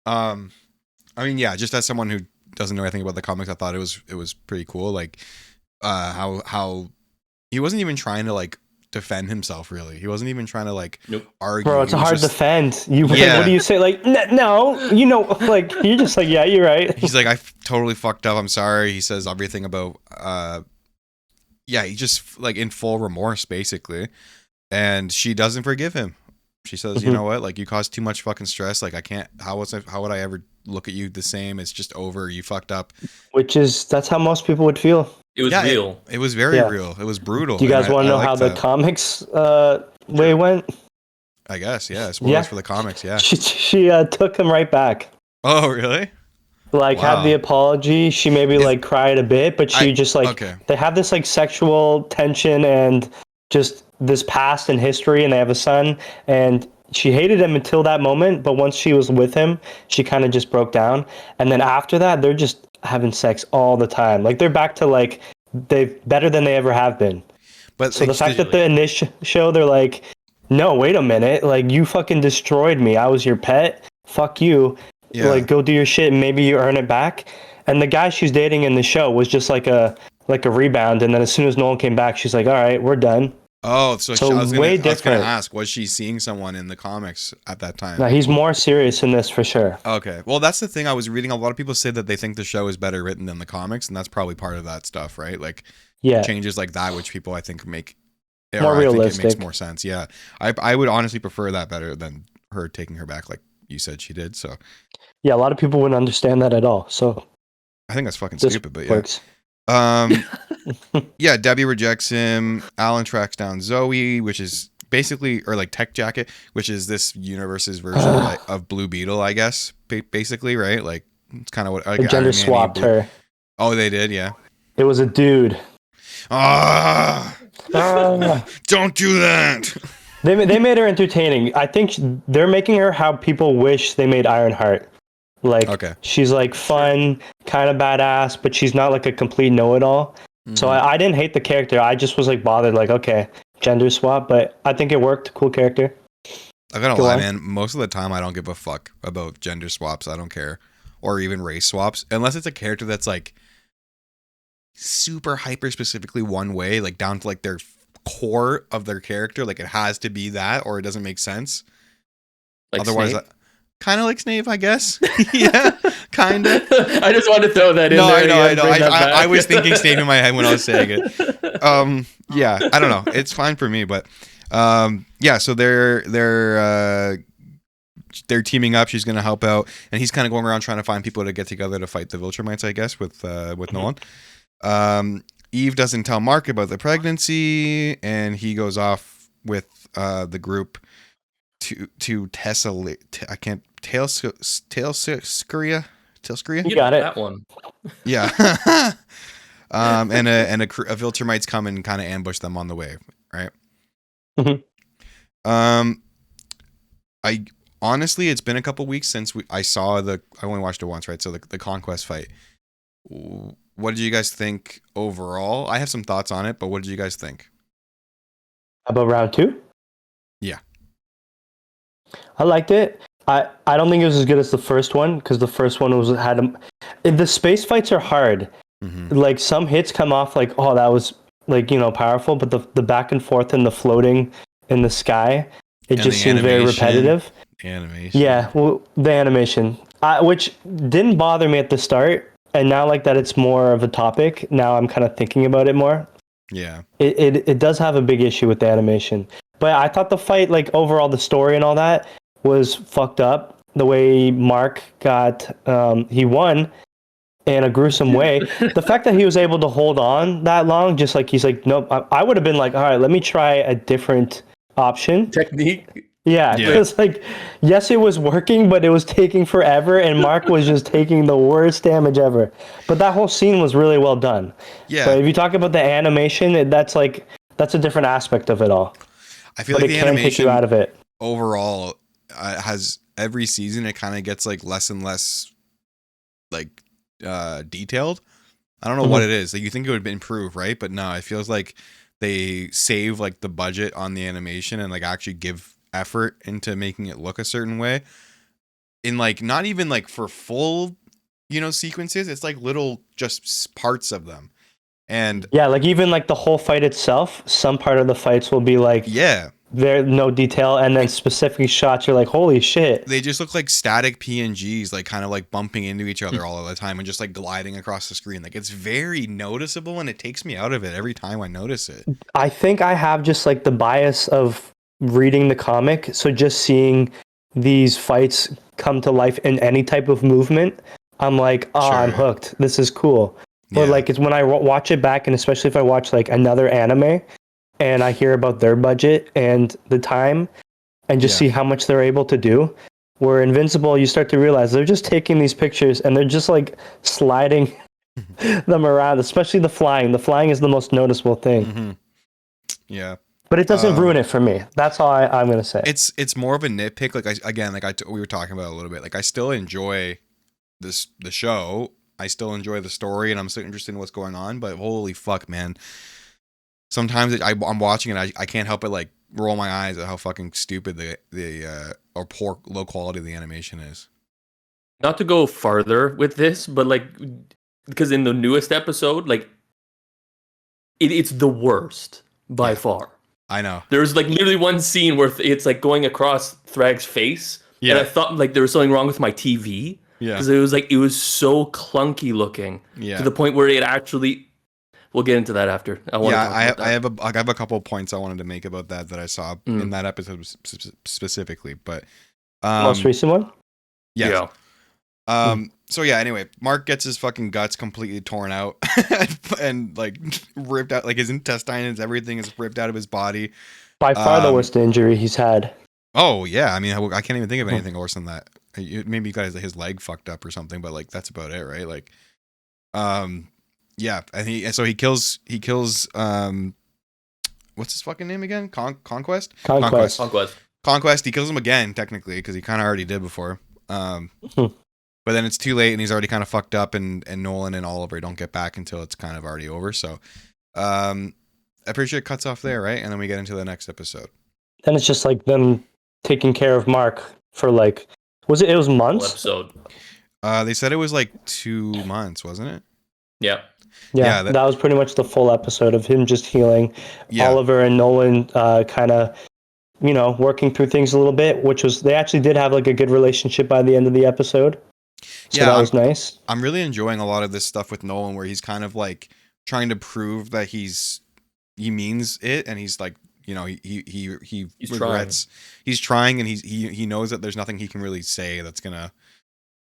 I mean, yeah, just as someone who doesn't know anything about the comics, I thought it was pretty cool. Like, how he wasn't even trying to like defend himself. Really, he wasn't even trying to like argue. Bro, it's a hard defend. What do you say? Like, no, like you're just like, yeah, you're right. He's like, I totally fucked up. I'm sorry. He says everything about, he just like in full remorse basically, and she doesn't forgive him. She says, you know what? Like, you caused too much fucking stress. Like, I can't. How would I ever look at you the same? It's just over. You fucked up. That's how most people would feel. It was real. It was very real. It was brutal. Do you guys want to know how the comics way went? I guess, yeah. Spoilers for the comics, yeah. She took him right back. Oh, really? Like, had the apology. She maybe like cried a bit, but she just like they have this like sexual tension and just this past and history, and they have a son, and she hated him until that moment, but once she was with him, she kind of just broke down, and then after that, they're just having sex all the time. Like, they're back to like they've better than they ever have been. But so the fact that the initial show, they're like, no, wait a minute, like, you fucking destroyed me. I was your pet. Fuck you. Yeah. Like, go do your shit and maybe you earn it back. And the guy she's dating in the show was just like a rebound, and then as soon as Nolan came back, she's like, all right, we're done. Oh, so I was going to ask, was she seeing someone in the comics at that time? No, he's more serious in this for sure. Okay. Well, that's the thing I was reading. A lot of people say that they think the show is better written than the comics, and that's probably part of that stuff, right? Like, changes like that, which people I think make more realistic. I think it makes more sense. Yeah. I would honestly prefer that better than her taking her back like you said she did. So yeah, a lot of people wouldn't understand that at all. So I think that's fucking stupid, but yeah. Yeah, Debbie rejects him. Alan tracks down Zoe, which is basically, or like Tech Jacket, which is this universe's version of Blue Beetle, I guess. Basically, right? Like it's kind of what like they gender swapped her. Oh, they did, yeah. It was a dude. Don't do that. They made her entertaining. I think they're making her how people wish they made Ironheart. Like, she's like fun, kind of badass, but she's not like a complete know-it-all. Mm-hmm. So I didn't hate the character. I just was like bothered, like, okay, gender swap, but I think it worked. Cool character. I'm gonna lie, man. Most of the time, I don't give a fuck about gender swaps. I don't care, or even race swaps, unless it's a character that's like super hyper specifically one way, like down to like their core of their character. Like it has to be that, or it doesn't make sense. Like otherwise. Kind of like Snape, I guess. Yeah, kind of. I just wanted to throw that in there. No, I know. I was thinking Snape in my head when I was saying it. Yeah, I don't know. It's fine for me, but yeah. So they're teaming up. She's gonna help out, and he's kind of going around trying to find people to get together to fight the Viltrumites, I guess, with Nolan. Eve doesn't tell Mark about the pregnancy, and he goes off with the group to Tessa. I can't. Tailscria. You got it. That one. Yeah. And a Viltrumites come and kind of ambush them on the way, right? Mm-hmm. I honestly, it's been a couple weeks since I only watched it once, right? So the Conquest fight. What did you guys think overall? I have some thoughts on it, but what did you guys think? About round 2? Yeah. I liked it. I don't think it was as good as the first one, because the first one the space fights are hard. Mm-hmm. Like some hits come off like, oh, that was like, powerful, but the back and forth and the floating in the sky, it just seemed very repetitive. Animation. Yeah, well, the animation, which didn't bother me at the start, and now like that it's more of a topic. Now I'm kind of thinking about it more. Yeah. It does have a big issue with the animation, but I thought the fight, like overall the story and all that, was fucked up. The way Mark got, he won in a gruesome way. The fact that he was able to hold on that long, just like he's like, nope. I would have been like, all right, let me try a different option. Technique. Yeah, because like, yes, it was working, but it was taking forever, and Mark was just taking the worst damage ever. But that whole scene was really well done. Yeah. But if you talk about the animation, that's a different aspect of it all. I feel like the animation take you out of it overall. Has every season it kind of gets like less and less like detailed. I don't know what it is. Like you think it would improve, right? But no, it feels like they save like the budget on the animation and like actually give effort into making it look a certain way. In like not even like for full, sequences. It's like little just parts of them. And yeah, like even like the whole fight itself, some part of the fights will be like there's no detail, and then specific shots you're like, holy shit. They just look like static PNGs, like kind of like bumping into each other all of the time and just like gliding across the screen. Like it's very noticeable, and it takes me out of it every time I notice it. I think I have just like the bias of reading the comic, so just seeing these fights come to life in any type of movement, I'm like, I'm hooked. This is cool. But like it's when I watch it back, and especially if I watch like another anime and I hear about their budget and the time and just see how much they're able to do, where Invincible, you start to realize they're just taking these pictures and they're just like sliding them around, especially the flying. The flying is the most noticeable thing. Mm-hmm. Yeah. But it doesn't ruin it for me. That's all I'm going to say. It's more of a nitpick. Like we were talking about a little bit. Like I still enjoy the show. I still enjoy the story, and I'm still interested in what's going on. But holy fuck, man! Sometimes I'm watching it, I can't help but like roll my eyes at how fucking stupid the or poor, low quality the animation is. Not to go farther with this, but like because in the newest episode, like it's the worst by far. I know. There's like literally one scene where it's like going across Thrag's face, and I thought like there was something wrong with my TV. Yeah, because it was so clunky looking to the point where it actually. We'll get into that after. I have a couple of points I wanted to make about that I saw in that episode specifically, but most recent one. Yes. Yeah. So yeah. Anyway, Mark gets his fucking guts completely torn out and like ripped out, like his intestines, everything is ripped out of his body. By far the worst injury he's had. Oh yeah, I mean, I can't even think of anything worse than that. Maybe he got his leg fucked up or something, but like that's about it, right? Like, yeah, and he kills what's his fucking name again? Conquest. Conquest. He kills him again, technically, because he kind of already did before. But then it's too late, and he's already kind of fucked up, and Nolan and Oliver don't get back until it's kind of already over. So, I'm pretty sure it cuts off there, right? And then we get into the next episode. Then it's just like them taking care of Mark for like, it was months? Episode. They said it was like 2 months, wasn't it? Yeah. Yeah, that was pretty much the full episode of him just healing. Yeah. Oliver and Nolan kind of, working through things a little bit, which was, they actually did have like a good relationship by the end of the episode. So that was nice. I'm really enjoying a lot of this stuff with Nolan where he's kind of like trying to prove that he means it, and he's like, he regrets. He's trying, and he knows that there's nothing he can really say that's gonna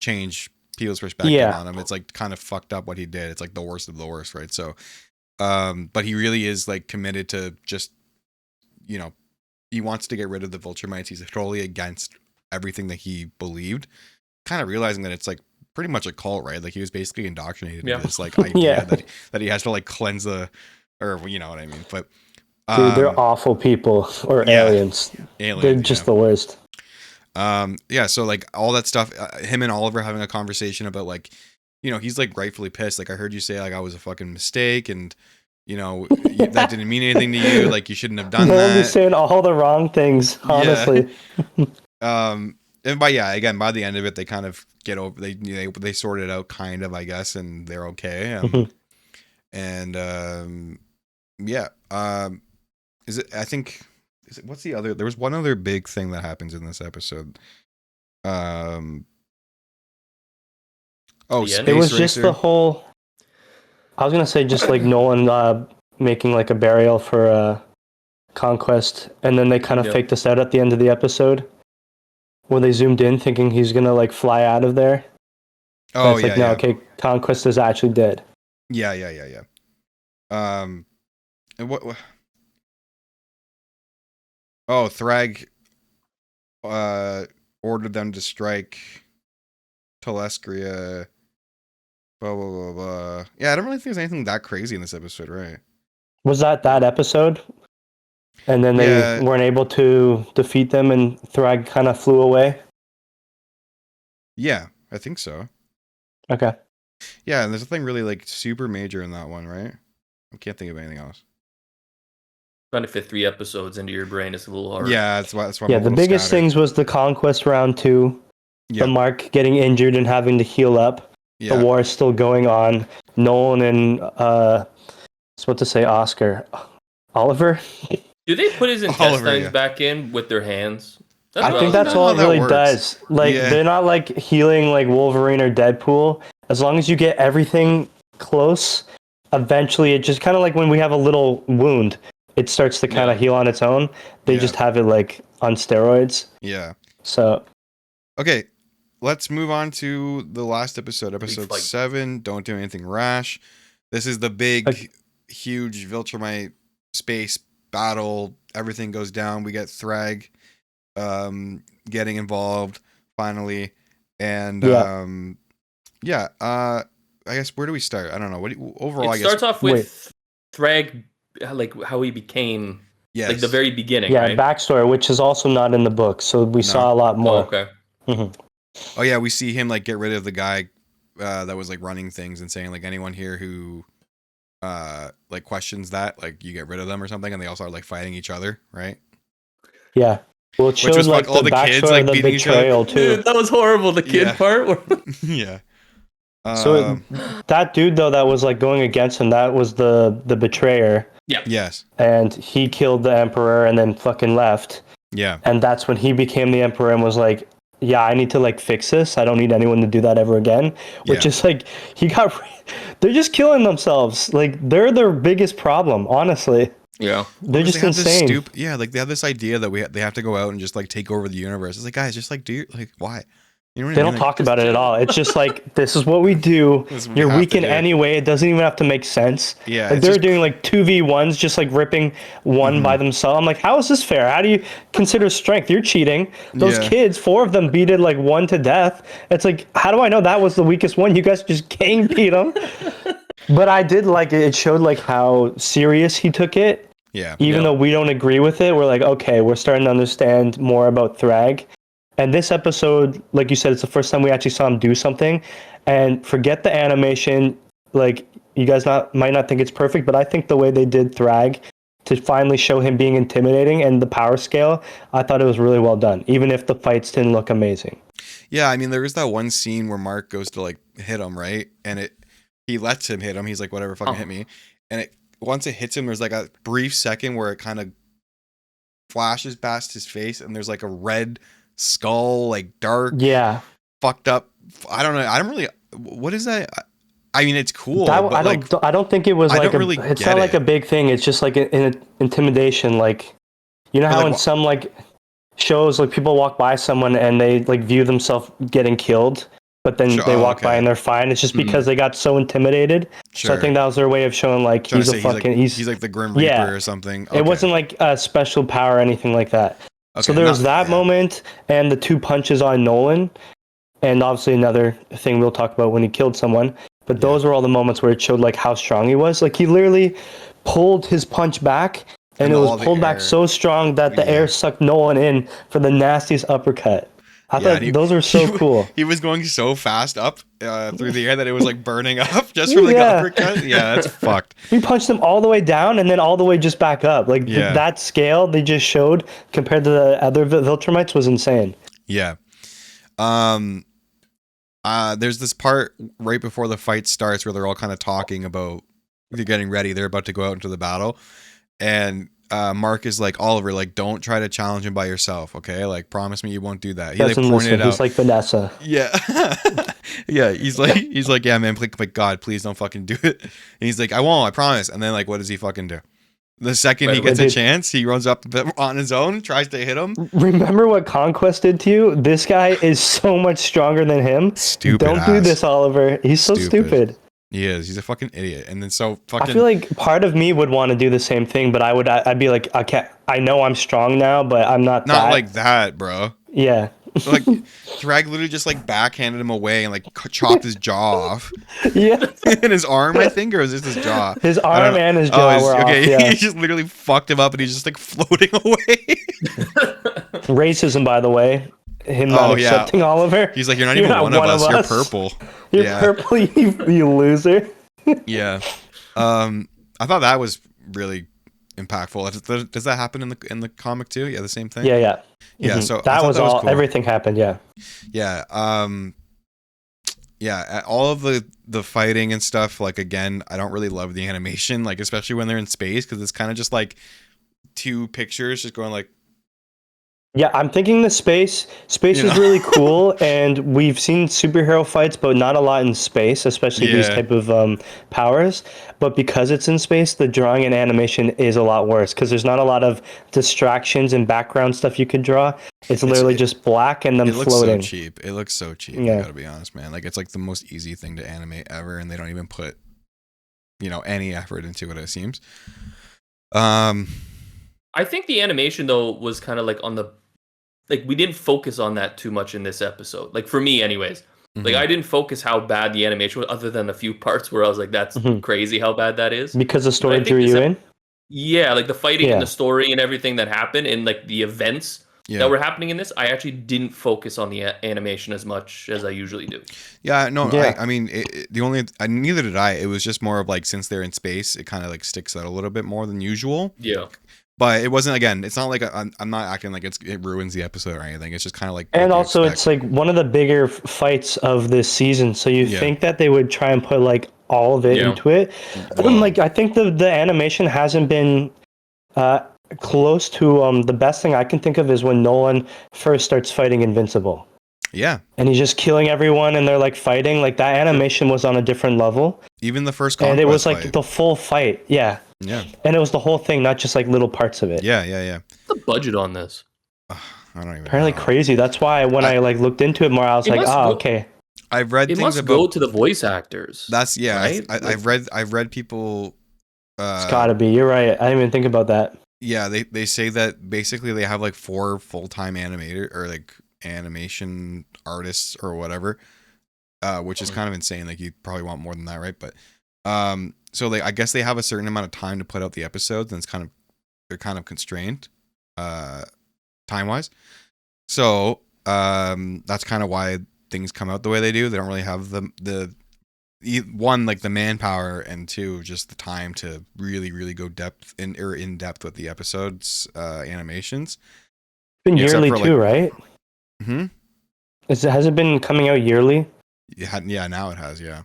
change people's perspective on him. It's like kind of fucked up what he did. It's like the worst of the worst, right? So, but he really is like committed to just, he wants to get rid of the Vulture Mites. He's totally against everything that he believed. Kind of realizing that it's like pretty much a cult, right? Like he was basically indoctrinated into this like idea that he has to like cleanse or you know what I mean. But dude, they're awful people or aliens. They're just the worst. So like all that stuff, him and Oliver having a conversation about like, he's like rightfully pissed. Like I heard you say like I was a fucking mistake, and that didn't mean anything to you. Like you shouldn't have done that. They're saying all the wrong things, honestly. And by the end of it, they kind of get over. They sort it out, kind of, I guess, and they're okay. Is it? I think. Is it? What's the other? There was one other big thing that happens in this episode. It was just the whole. I was gonna say just like Nolan making like a burial for Conquest, and then they kind of faked us out at the end of the episode. When they zoomed in, thinking he's gonna like fly out of there. Oh, it's no, okay, Conquest is actually dead. Yeah. And what? Oh, Thrag ordered them to strike Telescria. Blah blah blah blah. Yeah, I don't really think there's anything that crazy in this episode, right? Was that episode? And then they weren't able to defeat them, and Thrag kind of flew away? Yeah, I think so. Okay. Yeah, and there's nothing really like super major in that one, right? I can't think of anything else. Trying to fit 3 episodes into your brain is a little hard. Yeah, that's why. Yeah, the biggest things was the Conquest round 2, the Mark getting injured and having to heal up. The war is still going on. Nolan and Oliver. Do they put his intestines back in with their hands? I think that's all it really does. Like they're not like healing like Wolverine or Deadpool. As long as you get everything close, eventually it just kind of like when we have a little wound, it starts to kind of heal on its own. They just have it like on steroids. Yeah. So. Okay, let's move on to the last episode, episode 7. Don't do anything rash. This is the big, huge Viltrumite space battle. Everything goes down. We get Thrag getting involved finally, and I guess where do we start? I don't know. Overall, I guess starts off with Thrag, like how he became, like the very beginning. Yeah, right? Backstory, which is also not in the book, so we saw a lot more. Oh, okay. Mm-hmm. Oh yeah, we see him like get rid of the guy that was like running things and saying like anyone here who like questions that, like you get rid of them or something, and they all start like fighting each other, right? Yeah. Well, it showed like all the kids like beating betrayal too. Dude, that was horrible. The kid part. Yeah. So that dude though that was like going against him, that was the betrayer. Yeah. Yes. And he killed the emperor and then fucking left. Yeah. And that's when he became the emperor and was like, yeah, I need to like fix this. I don't need anyone to do that ever again. Which is like, they're just killing themselves. Like they're their biggest problem, honestly. Yeah. They're just insane. Like they have this idea that they have to go out and just like take over the universe. It's like, guys, just like why? You know what They I mean? don't talk about it at all. It's just like, this is what we do. You're weak in any way. It doesn't even have to make sense. Yeah, like they're doing like 2v1s, just like ripping one by themselves. I'm like, how is this fair? How do you consider strength? You're cheating. Those kids, 4 of them beat it like 1 to death. It's like, how do I know that was the weakest one? You guys just gang beat them. But I did like it. It showed like how serious he took it. Yeah. Even though we don't agree with it, we're like, okay, we're starting to understand more about Thrag. And this episode, like you said, it's the first time we actually saw him do something. And forget the animation. Like, you guys might not think it's perfect, but I think the way they did Thrag to finally show him being intimidating and the power scale, I thought it was really well done, even if the fights didn't look amazing. Yeah, I mean, there was that one scene where Mark goes to like hit him, right? And he lets him hit him. He's like, whatever, fucking hit me. And once it hits him, there's like a brief second where it kind of flashes past his face, and there's like a red skull, like dark, fucked up. I don't know. I don't really. What is that? I mean, it's cool. But I don't think it was like it's not like a big thing. It's just like an intimidation. Like, you know how in some like shows, like people walk by someone and they like view themselves getting killed, but then they walk by and they're fine. It's just because they got so intimidated. Sure. So I think that was their way of showing like he's like the Grim Reaper or something. Okay. It wasn't like a special power or anything like that. Okay, so there was that moment and the 2 punches on Nolan, and obviously another thing we'll talk about when he killed someone. But those were all the moments where it showed like how strong he was. Like he literally pulled his punch back, and it was pulled back so strong that the air sucked Nolan in for the nastiest uppercut. I thought those were so cool. He was going so fast up through the air that it was like burning up just from like uppercut. Yeah, that's fucked. He punched them all the way down and then all the way just back up. Like that scale they just showed compared to the other Viltrumites was insane. Yeah. There's this part right before the fight starts where they're all kind of talking about they're getting ready. They're about to go out into the battle, and Mark is like, Oliver, like, don't try to challenge him by yourself, okay? Like, promise me you won't do that. He like pointed it out. He's like Vanessa. Yeah. Yeah, he's like, yeah, man, like, God, please don't fucking do it. And he's like, I won't, I promise. And then like, what does he fucking do? The second he gets a chance, he runs up on his own, tries to hit him. Remember what Conquest did to you? This guy is so much stronger than him. Stupid. Don't do this, Oliver. He's so stupid. He is. He's a fucking idiot. And then so fucking. I feel like part of me would want to do the same thing, but I'd be like, I know I'm strong now, but I'm not. Not like that, bro. Yeah. Like Thrag literally just like backhanded him away and like chopped his jaw off. Yeah. And his arm, I think, or is this his jaw? His arm and his jaw were off. Yeah. He just literally fucked him up and he's just like floating away. Racism, by the way. Him not accepting Oliver. He's like, you're not even one of us. You're purple. You're purple, you loser. Yeah. I thought that was really impactful. Does that happen in the comic too? Yeah, the same thing. Yeah. Yeah. So that was all. Cool. Everything happened. Yeah. Yeah. Yeah. All of the fighting and stuff. Like again, I don't really love the animation. Like especially when they're in space because it's kind of just like 2 pictures just going like. Yeah, I'm thinking the space is really cool, and we've seen superhero fights, but not a lot in space, especially these type of powers. But because it's in space, the drawing and animation is a lot worse because there's not a lot of distractions and background stuff you could draw. It's literally just black and them floating. It looks so cheap. I gotta be honest, man. Like it's like the most easy thing to animate ever, and they don't even put, any effort into it. It seems. I think the animation though was kind of like on the. Like, we didn't focus on that too much in this episode. Like, for me, anyways. Mm-hmm. Like, I didn't focus how bad the animation was, other than a few parts where I was like, that's crazy how bad that is. Because the story drew you in? Yeah, like, the fighting and the story and everything that happened, and, like, the events that were happening in this, I actually didn't focus on the animation as much as I usually do. Yeah, no, I mean, neither did I. It was just more of, like, since they're in space, it kind of, like, sticks out a little bit more than usual. Yeah. But it wasn't, again, it's not like I'm not acting like it ruins the episode or anything. It's just kind of like. And also, it's like one of the bigger fights of this season. So you think that they would try and put like all of it into it. Like, I think the animation hasn't been close to the best thing I can think of is when Nolan first starts fighting Invincible. Yeah. And he's just killing everyone and they're like fighting. Like that animation was on a different level. Even the first Conquest. And it was like the full fight. Yeah. Yeah. And it was the whole thing, not just like little parts of it. Yeah. What's the budget on this? I don't even Apparently know. crazy. That's why when I like looked into it more, I was like, okay. I've read it things must about go to the voice actors. that's right? I've read people It's gotta be. You're right. I didn't even think about that. yeah, they say that basically they have like 4 full-time animator or like animation artists or whatever, which is kind of insane. Like you probably want more than that, right? But so I guess they have a certain amount of time to put out the episodes, and they're kind of constrained time wise. So that's kind of why things come out the way they do. They don't really have the one, like the manpower, and two, just the time to really go in depth with the episodes animations. It's been yearly too, right? Has it been coming out yearly? Yeah, now it has. Yeah,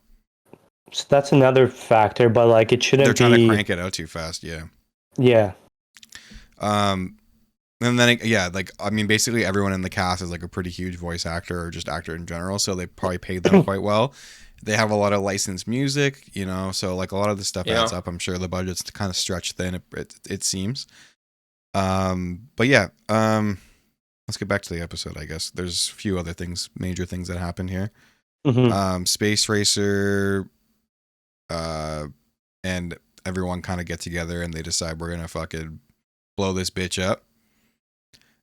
so that's another factor, but like it shouldn't. They're trying to crank it out too fast. Yeah. And then like I mean, basically everyone in the cast is like a pretty huge voice actor or just actor in general, so they probably paid them quite well. They have a lot of licensed music, so like a lot of the stuff adds up. I'm sure the budget's kind of stretched thin. It seems. But yeah. Let's get back to the episode. I guess there's a few other major things that happen here. Space Racer, and everyone kind of get together and they decide we're gonna fucking blow this bitch up.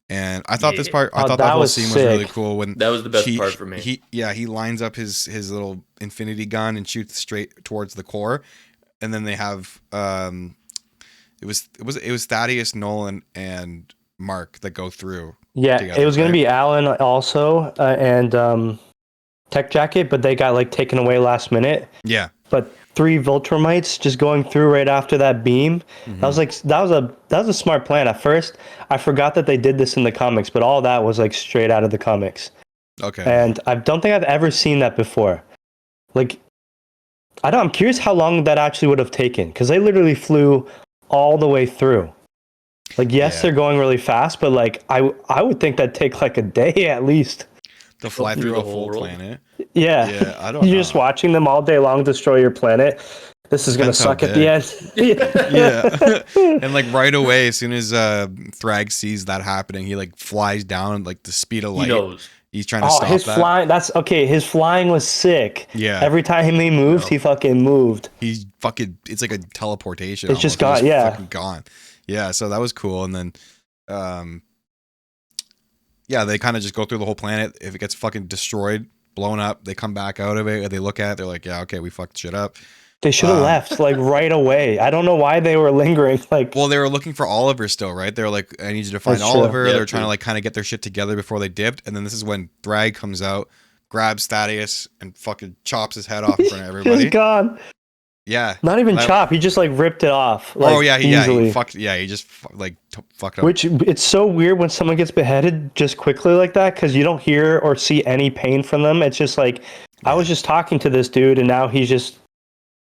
And I thought this part, I thought that whole scene was really cool. When that was the best part for me. He lines up his little infinity gun and shoots straight towards the core, and then they have it was Thaddeus, Nolan, and Mark that go through. Yeah, together, it was gonna be Alan also and Tech Jacket, but they got like taken away last minute. Yeah, but 3 Viltrumites just going through right after that beam. That was a smart plan. At first, I forgot that they did this in the comics, but all that was like straight out of the comics. Okay. And I don't think I've ever seen that before. Like, I'm curious how long that actually would have taken, because they literally flew all the way through. Like, yes, they're going really fast, but like I would think that'd take like a day at least. To fly through a full planet. Yeah. I don't know. You're just watching them all day long destroy your planet. This is going to suck at the end. Yeah. And like right away, as soon as Thrag sees that happening, he like flies down like the speed of light. He knows. He's trying to stop his that. flying. That's okay. His flying was sick. Yeah. Every time he moved, he fucking moved. He's fucking. It's like a teleportation. It's just gone. Yeah. Fucking gone. Yeah. So that was cool. And then, yeah, they kind of just go through the whole planet. If it gets fucking destroyed, blown up, they come back out of it. And they look at it. They're like, yeah, okay, we fucked shit up. They should have left like right away. I don't know why they were lingering. Like, well, they were looking for Oliver still, right? They were like, I need you to find Oliver. They're trying to like kind of get their shit together before they dipped. And then this is when Thrag comes out, grabs Thaddeus, and fucking chops his head off in front of everybody. He's gone. Yeah. Not even chop. He just like ripped it off. Like, he fucked. Yeah, he just like fucked up. Which it's so weird when someone gets beheaded just quickly like that, because you don't hear or see any pain from them. It's just like I was just talking to this dude, and now he's just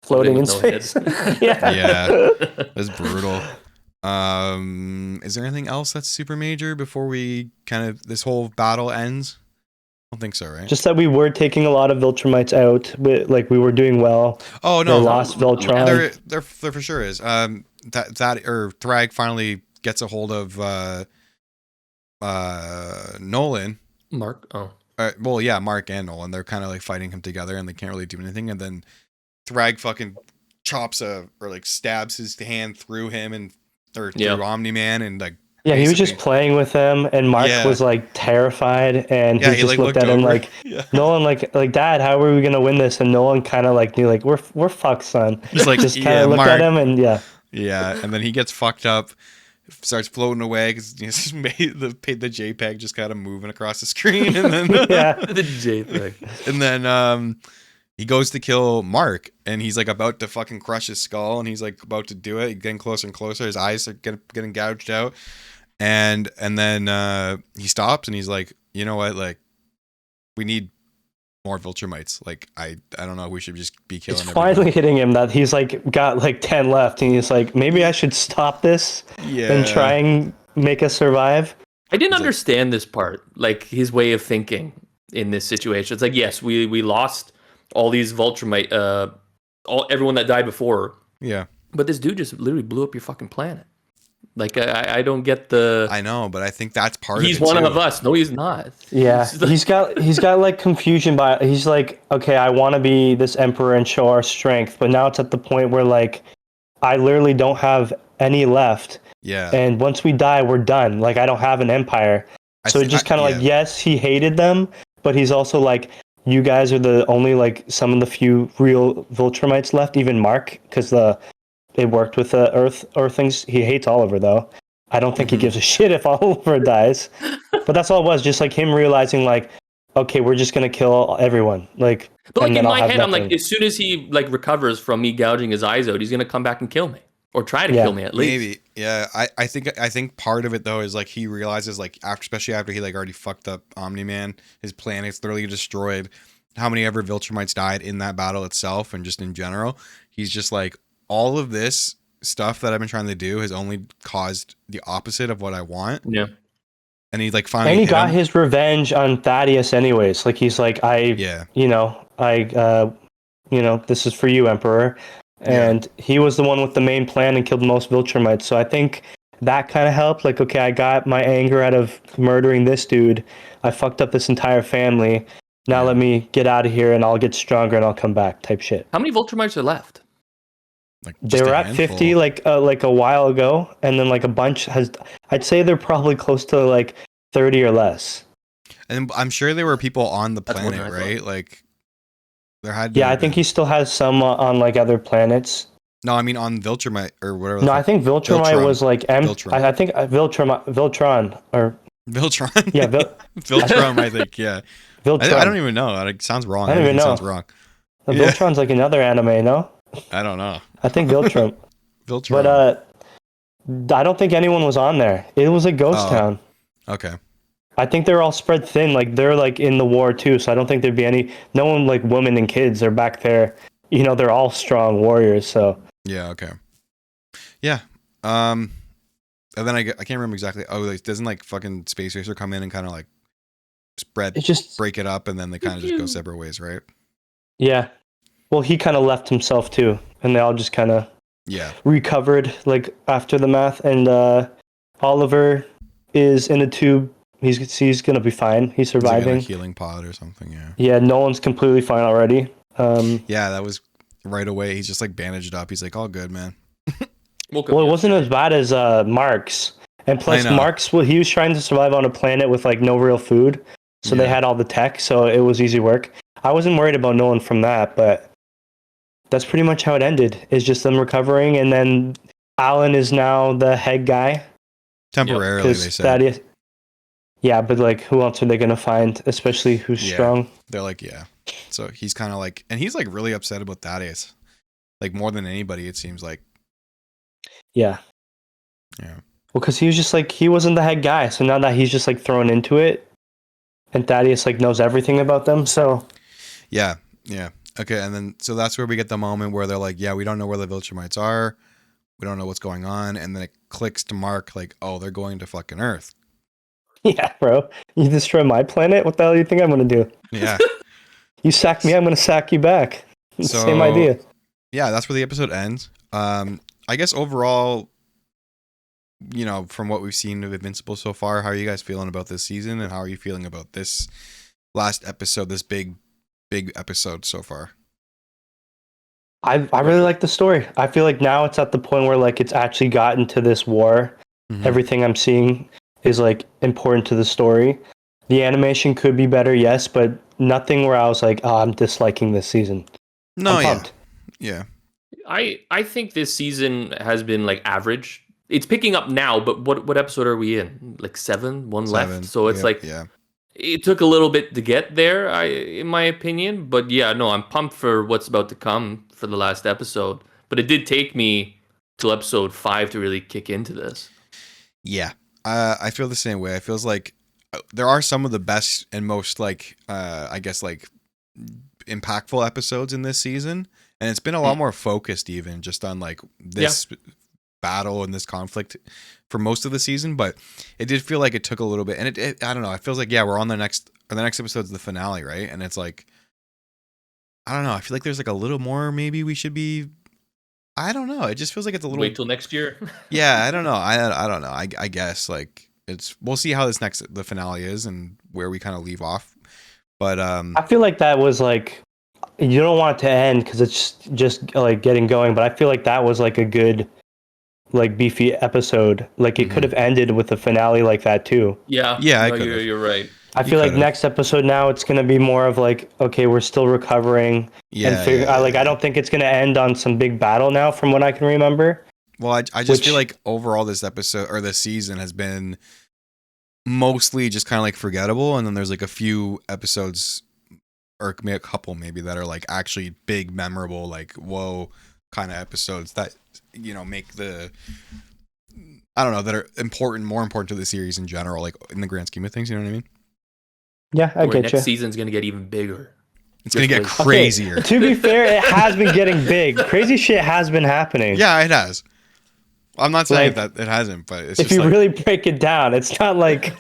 floating in space. Yeah, that's brutal. Is there anything else that's super major before we kind of this whole battle ends? I don't think so, right? Just that we were taking a lot of Viltrumites out, but like we were doing well. Oh no, they lost Viltron. There for sure is. That Thrag finally gets a hold of Nolan. Mark. Oh. Well, yeah, Mark and Nolan. They're kind of like fighting him together, and they can't really do anything. And then Thrag fucking chops or like stabs his hand through him and through Omni-Man, and like. Yeah, he was just playing with them, and Mark was like terrified, and he just looked at him like, Nolan, like, Dad, how are we gonna win this? And Nolan kind of like knew, like, we're fucked, son. He's like, just kind of looked at him, and and then he gets fucked up, starts floating away because the JPEG just kind of moving across the screen, and then the JPEG, and then he goes to kill Mark, and he's like about to fucking crush his skull, and he's like about to do it. He's getting closer and closer. His eyes are getting gouged out, and then he stops, and he's like, you know what? Like, we need more Viltrumites. Like, I don't know. We should just be killing. It's finally hitting him that he's like got like 10 left, and he's like, maybe I should stop this and try and make us survive. I didn't understand this part, like his way of thinking in this situation. It's like, yes, we lost all these Viltrumite, everyone that died before. Yeah. But this dude just literally blew up your fucking planet. Like I don't get the. I know, but I think that's part of it. He's one of us. No, he's not. Yeah, he's got like confusion by. He's like, okay, I want to be this emperor and show our strength, but now it's at the point where like, I literally don't have any left. Yeah. And once we die, we're done. Like I don't have an empire. So it's just kind of like, yes, he hated them, but he's also like, you guys are the only like some of the few real Viltrumites left. Even Mark, because they worked with the Earthlings. He hates Oliver though. I don't think he gives a shit if Oliver dies. But that's all it was. Just like him realizing like, okay, we're just gonna kill everyone. Like, but like in my head, I'm like, as soon as he like recovers from me gouging his eyes out, he's gonna come back and kill me. Or try to kill me at least. Maybe. Yeah. I think part of it though is like he realizes like especially after he like already fucked up Omni-Man, his planet's literally destroyed. How many ever Viltrumites died in that battle itself and just in general. He's just like, all of this stuff that I've been trying to do has only caused the opposite of what I want. Yeah. And he like finally and he got his revenge on Thaddeus anyways. Like he's like, this is for you, Emperor. And he was the one with the main plan and killed most Viltrumites. So I think that kind of helped. Like, okay, I got my anger out of murdering this dude. I fucked up this entire family. Now let me get out of here and I'll get stronger and I'll come back type shit. How many Viltrumites are left? Like they were at 50 like a while ago. And then like a bunch I'd say they're probably close to like 30 or less. And I'm sure there were people on the planet, right? Like, there had to I think he still has some on like other planets. No, I mean on Viltrumite or whatever. No, I think Viltrumite was like I think Viltron or Viltron. Yeah, Viltron. I think Viltron. I don't even know. It sounds wrong. I don't even know. Sounds wrong. Viltron's like another anime, no? I don't know. I think Viltron. Viltron. But I don't think anyone was on there. It was a ghost town. Okay. I think they're all spread thin. Like they're like in the war too, so I don't think there'd be no one like women and kids are back there. You know, they're all strong warriors. So yeah, okay, yeah. And then I can't remember exactly. Oh, like, doesn't like fucking Space Racer come in and kind of like break it up, and then they kind of just go separate ways, right? Yeah. Well, he kind of left himself too, and they all just kind of recovered like after the math. And Oliver is in a tube. He's gonna be fine. He's surviving. Like a healing pod or something. Yeah. Yeah. Nolan's completely fine already. Yeah, that was right away. He's just like bandaged up. He's like, all good, man. Well, it wasn't as bad as Mark's. And plus, Mark's, he was trying to survive on a planet with like no real food, so they had all the tech, so it was easy work. I wasn't worried about Nolan from that, but that's pretty much how it ended. It's just them recovering, and then Alan is now the head guy. Temporarily, they said. Yeah, but like, who else are they gonna find? Especially who's strong? They're like, So he's kind of like, and he's like really upset about Thaddeus, like more than anybody. It seems like. Yeah. Yeah. Well, because he was just like, he wasn't the head guy, so now that he's just like thrown into it, and Thaddeus like knows everything about them, so. Yeah. Okay, and then so that's where we get the moment where they're like, we don't know where the Viltrumites are, we don't know what's going on, and then it clicks to Mark like, oh, they're going to fucking Earth. Yeah, bro. You destroy my planet? What the hell do you think I'm going to do? Yeah. You sack me, I'm going to sack you back. Same idea. Yeah, that's where the episode ends. I guess overall, you know, from what we've seen of Invincible so far, how are you guys feeling about this season? And how are you feeling about this last episode, this big episode so far? I really like the story. I feel like now it's at the point where like it's actually gotten to this war. Mm-hmm. Everything I'm seeing is like important to the story. The animation could be better, yes, but nothing where I was like, oh, I'm disliking this season. No, yeah. I think this season has been like average. It's picking up now, but what episode are we in? Like 7, one left. So it's it took a little bit to get there, in my opinion. But yeah, no, I'm pumped for what's about to come for the last episode. But it did take me till episode 5 to really kick into this. Yeah. I feel the same way. It feels like there are some of the best and most like I guess like impactful episodes in this season, and it's been a lot more focused even just on like this battle and this conflict for most of the season. But it did feel like it took a little bit, and it I don't know, it feels like we're on the next episode's the finale, right? And it's like, I don't know, I feel like there's like a little more maybe we should be, I don't know. It just feels like it's a little. Wait till next year. Yeah, I don't know. I don't know. I guess like we'll see how the finale is and where we kind of leave off. But I feel like that was like, you don't want it to end because it's just like getting going. But I feel like that was like a good, like beefy episode. Like it could have ended with a finale like that too. Yeah. Yeah, no, you're right. I feel like next episode now it's gonna be more of like, okay, we're still recovering. Yeah. I don't think it's gonna end on some big battle now, from what I can remember. Well, I just feel like overall this episode or this season has been mostly just kind of like forgettable, and then there's like a few episodes or maybe a couple maybe that are like actually big, memorable, like whoa kind of episodes that make the I don't know that are more important to the series in general, like in the grand scheme of things. You know what I mean? Yeah, I get you. Next season's gonna get even bigger. It's gonna get crazier. Okay, to be fair, it has been getting big. Crazy shit has been happening. Yeah, it has. I'm not saying that it hasn't, but it's if you really break it down, it's not like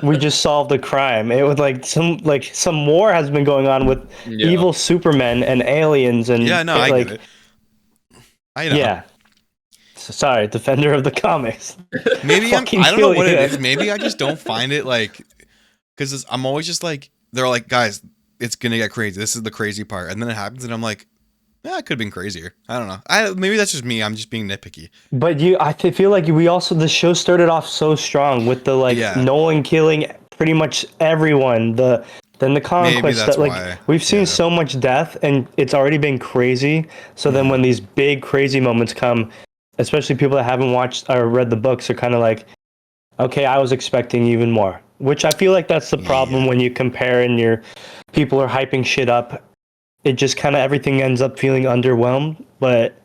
we just solved a crime. It was like some war has been going on with evil Supermen and aliens and I get it. I know. Yeah. Sorry, defender of the comics. Maybe I don't know what it is. Maybe I just don't find it like, because I'm always just like, they're like, guys, it's gonna get crazy. This is the crazy part, and then it happens, and I'm like, yeah, it could have been crazier. I don't know. Maybe that's just me. I'm just being nitpicky. But I feel like the show started off so strong with the Nolan killing pretty much everyone. Then the conquest. That's why. We've seen so much death, and it's already been crazy. So then when these big crazy moments come, especially people that haven't watched or read the books, are kind of like, okay, I was expecting even more. Which I feel like that's the problem when you compare and people are hyping shit up. It just kind of everything ends up feeling underwhelmed. But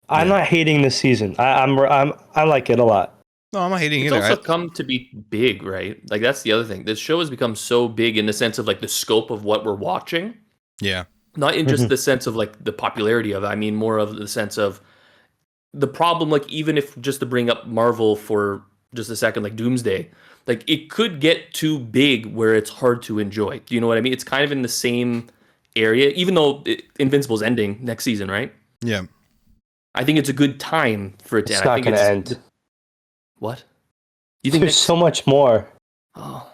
I'm not hating this season. I like it a lot. No, I'm not hating either. It's also come to be big, right? Like that's the other thing. This show has become so big in the sense of like the scope of what we're watching. Yeah. Not in just the sense of like the popularity of it. I mean more of the sense of the problem, like even if just to bring up Marvel for just a second, like Doomsday, like it could get too big where it's hard to enjoy. Do you know what I mean? It's kind of in the same area, even though Invincible's ending next season, right? Yeah. I think it's a good time for it to end. It's not going to end. What? You think there's so much more? Oh.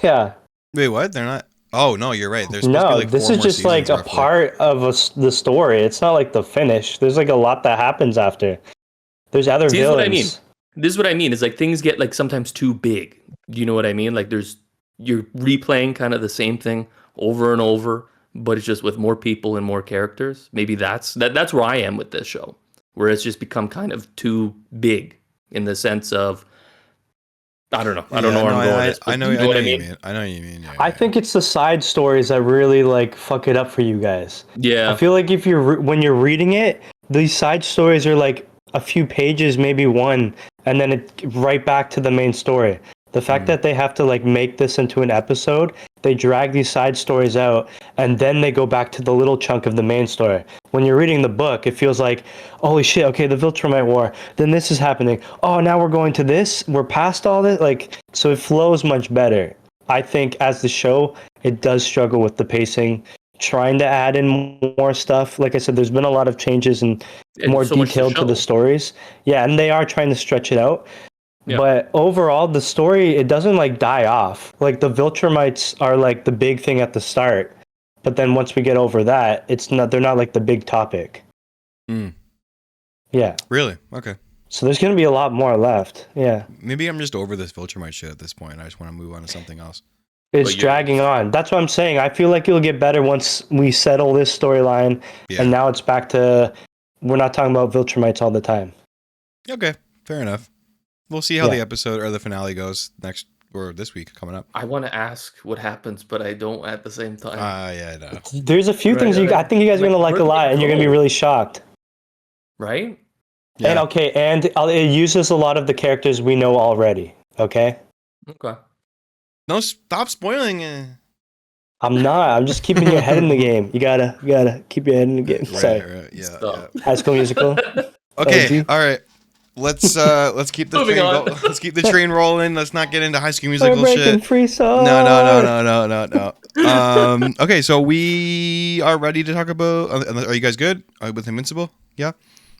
Yeah. Wait, what? They're not... Oh, no, you're right. There's this is just like a part of the story. It's not like the finish. There's like a lot that happens after. There's other villains. What I mean. This is what I mean. Is like things get like sometimes too big. Do you know what I mean? Like you're replaying kind of the same thing over and over, but it's just with more people and more characters. Maybe that's where I am with this show, where it's just become kind of too big in the sense of I don't know. I don't know where I'm going with this. I know what I mean. I know what you mean. Yeah, I think it's the side stories that really like fuck it up for you guys. Yeah. I feel like when you're reading it, these side stories are like a few pages, maybe one, and then it right back to the main story. The fact that they have to like make this into an episode, they drag these side stories out, and then they go back to the little chunk of the main story. When you're reading the book, it feels like, holy shit, okay, the Viltrumite War, then this is happening. Oh, now we're going to this? We're past all this? Like, so it flows much better. I think as the show, it does struggle with the pacing, trying to add in more stuff. Like I said, there's been a lot of changes and more so detailed to the stories. Yeah, and they are trying to stretch it out. Yeah. But overall, the story, it doesn't like die off. Like the Viltrumites are like the big thing at the start. But then once we get over that, they're not like the big topic. Yeah. Really? Okay. So there's going to be a lot more left. Yeah. Maybe I'm just over this Viltrumite shit at this point. I just want to move on to something else. It's dragging on. That's what I'm saying. I feel like it'll get better once we settle this storyline. Yeah. And now it's back to, we're not talking about Viltrumites all the time. Okay. Fair enough. We'll see how the episode or the finale goes next or this week coming up. I want to ask what happens, but I don't at the same time. Yeah, I know. There's a few things I think you guys are going to like a lot, and you're going to be really shocked. Right? Yeah. And it uses a lot of the characters we know already. Okay? Okay. No, stop spoiling it. I'm not. I'm just keeping your head in the game. You gotta keep your head in the game. Sorry. Right. Yeah. High School Musical. Okay. All right. let's keep the Moving train on. let's keep the train rolling. Let's not get into High School Musical We're breaking shit. free sword. No. Okay, so we are ready to talk about. Are you guys good with Invincible? Yeah.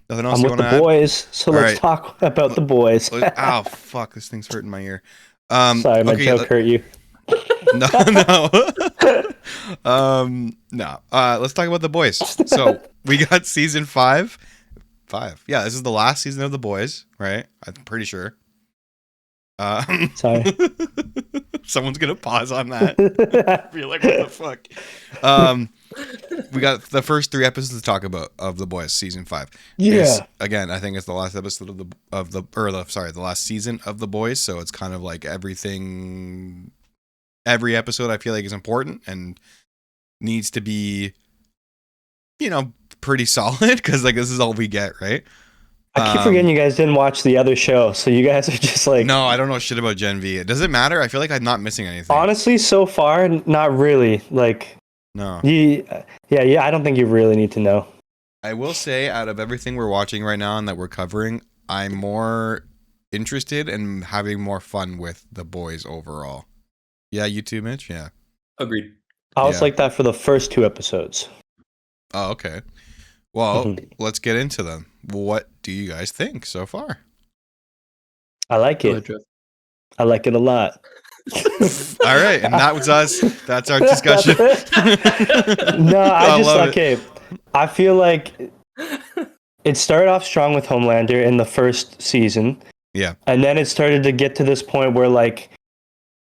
Nothing else I'm you with want the to add? boys, so All let's right. talk about the boys. Ow, fuck! This thing's hurting my ear. Sorry, my Okay. joke hurt you. No. No. Let's talk about The Boys. So we got season 5. Yeah, this is the last season of The Boys, right? I'm pretty sure. Sorry. Someone's gonna pause on that. Be like, what the fuck? We got the first 3 episodes to talk about of The Boys, season 5. Yeah. Again, I think it's the last episode the last season of The Boys. So it's kind of like everything. Every episode I feel like is important and needs to be, pretty solid because like this is all we get, right? I keep forgetting you guys didn't watch the other show, so you guys are just like... No, I don't know shit about Gen V. Does it matter? I feel like I'm not missing anything. Honestly, so far, not really. Like, No. yeah, I don't think you really need to know. I will say, out of everything we're watching right now and that we're covering, I'm more interested in having more fun with The Boys overall. Yeah, you too, Mitch? Yeah. Agreed. I was like that for the first 2 episodes. Oh, okay. Well, let's get into them. What do you guys think so far? I like it. I like it a lot. All right, and that was us. That's our discussion. No, I I feel like it started off strong with Homelander in the first season. Yeah. And then it started to get to this point where like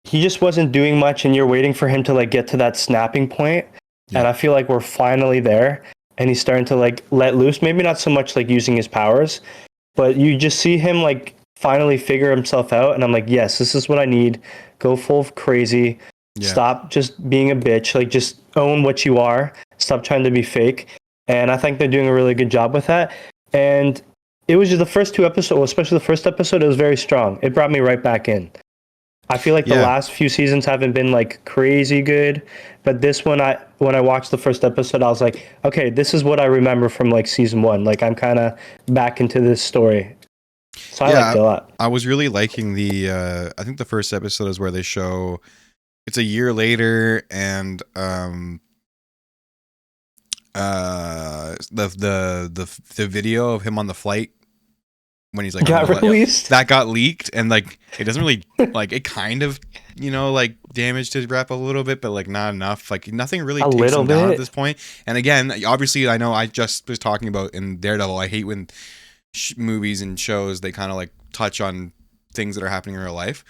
he just wasn't doing much and you're waiting for him to like get to that snapping point. Yeah. And I feel like we're finally there and he's starting to like let loose, maybe not so much like using his powers, but you just see him like finally figure himself out. And I'm like, yes, this is what I need. Go full crazy. Yeah. Stop just being a bitch. Like just own what you are. Stop trying to be fake. And I think they're doing a really good job with that. And it was just the first 2 episodes, especially the first episode, it was very strong. It brought me right back in. I feel like the last few seasons haven't been like crazy good, but this one, when I watched the first episode, I was like, okay, this is what I remember from like season 1. Like I'm kind of back into this story. So I liked it a lot. I was really liking I think the first episode is where they show it's a year later and the video of him on the flight when he's like got released, that got leaked, and like it doesn't really like it kind of like damaged his rep a little bit, but like not enough. Like nothing really takes him down at this point. And again, obviously, I know I just was talking about in Daredevil. I hate when movies and shows they kind of like touch on things that are happening in real life,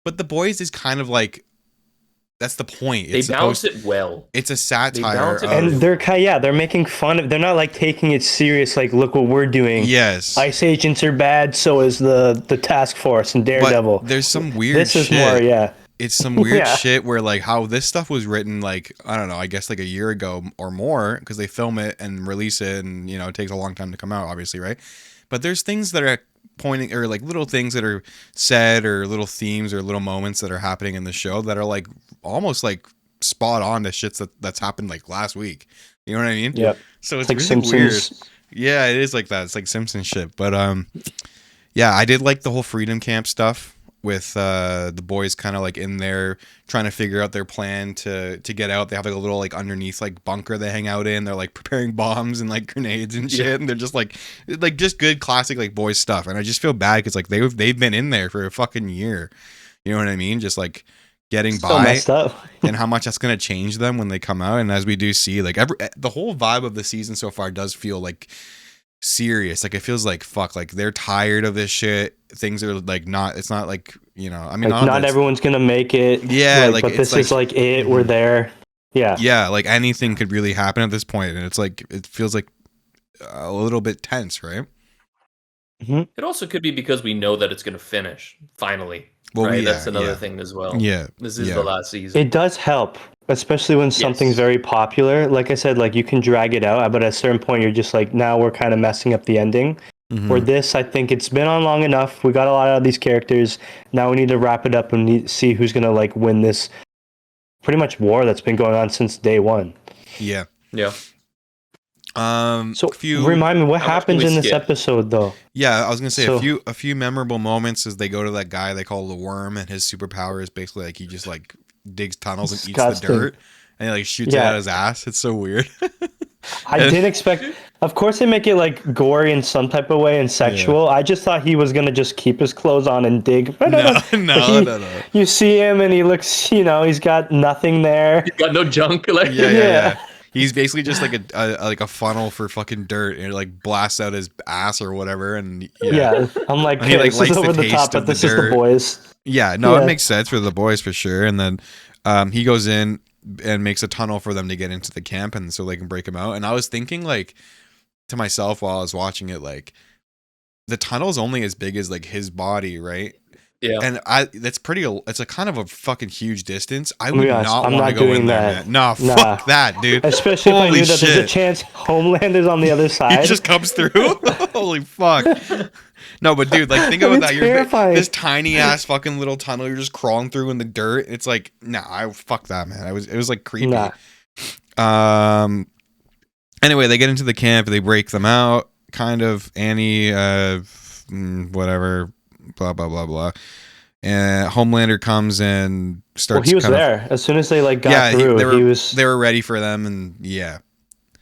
but The Boys is kind of like. That's the point. They balance it well. It's a satire. And they're making fun of, they're not like taking it serious. Like, look what we're doing. Yes. ICE agents are bad. So is the task force and Daredevil. But there's some weird this shit. Is more, It's some weird shit where like how this stuff was written, like, I don't know, I guess like a year ago or more, because they film it and release it and, it takes a long time to come out, obviously, right? But there's things that are pointing or like little things that are said or little themes or little moments that are happening in the show that are like almost like spot on to shits that's happened like last week. You know what I mean? Yeah. So it's like really Simpsons. weird. Yeah, it is like that. It's like Simpsons shit. But yeah, I did like the whole freedom camp stuff with the boys kind of like in there trying to figure out their plan to get out. They have like a little like underneath like bunker they hang out in. They're like preparing bombs and like grenades and shit. And they're just like just good classic like boys stuff. And I just feel bad because like they've been in there for a fucking year. You know what I mean? Just like getting by messed up. and how much that's going to change them when they come out. And as we do see, like the whole vibe of the season so far does feel like serious. Like it feels like fuck, like they're tired of this shit. Things are like not, it's not like, I mean, like not everyone's gonna make it. Yeah, like but this is like it. We're there. Yeah, like anything could really happen at this point, and it's like it feels like a little bit tense, right? Mm-hmm. It also could be because we know that it's gonna finish finally. Well, right? That's another thing as well. Yeah, this is the last season. It does help, especially when something's very popular. Like I said, like you can drag it out, but at a certain point, you're just like, now we're kind of messing up the ending. Mm-hmm. Where this, I think it's been on long enough. We got a lot out of these characters. Now we need to wrap it up and see who's gonna like win this pretty much war that's been going on since day one. Yeah. So remind me, what happens in this episode, though? Yeah, I was gonna say a few memorable moments as they go to that guy they call the Worm, and his superpower is basically like he just like digs tunnels and eats the dirt, and he like shoots it out of his ass. It's so weird. I didn't expect. Of course, they make it like gory in some type of way and sexual. I just thought he was gonna just keep his clothes on and dig. No. You see him, and he looks. He's got nothing there. He's got no junk. Yeah. He's basically just like a funnel for fucking dirt, and it like blasts out his ass or whatever. And I'm like, he like likes over the top, but this is the boys. Yeah, no, it makes sense for the boys for sure. And then he goes in and makes a tunnel for them to get into the camp, and so they can break him out. And I was thinking like to myself while I was watching it, like the tunnel's only as big as like his body, right? Yeah, and it's a kind of a fucking huge distance. I would not want to go in there, man. Nah, fuck that, dude. Especially if I knew that there's a chance Homelander's on the other side. He just comes through. Holy fuck. No, but dude, like think about that. You're this tiny ass fucking little tunnel you're just crawling through in the dirt. It's like, fuck that, man. It was like creepy. Anyway, they get into the camp, they break them out, kind of. Annie, whatever. Blah blah blah blah, and Homelander comes and starts. Well, he was there as soon as they like got through. They were ready for them, and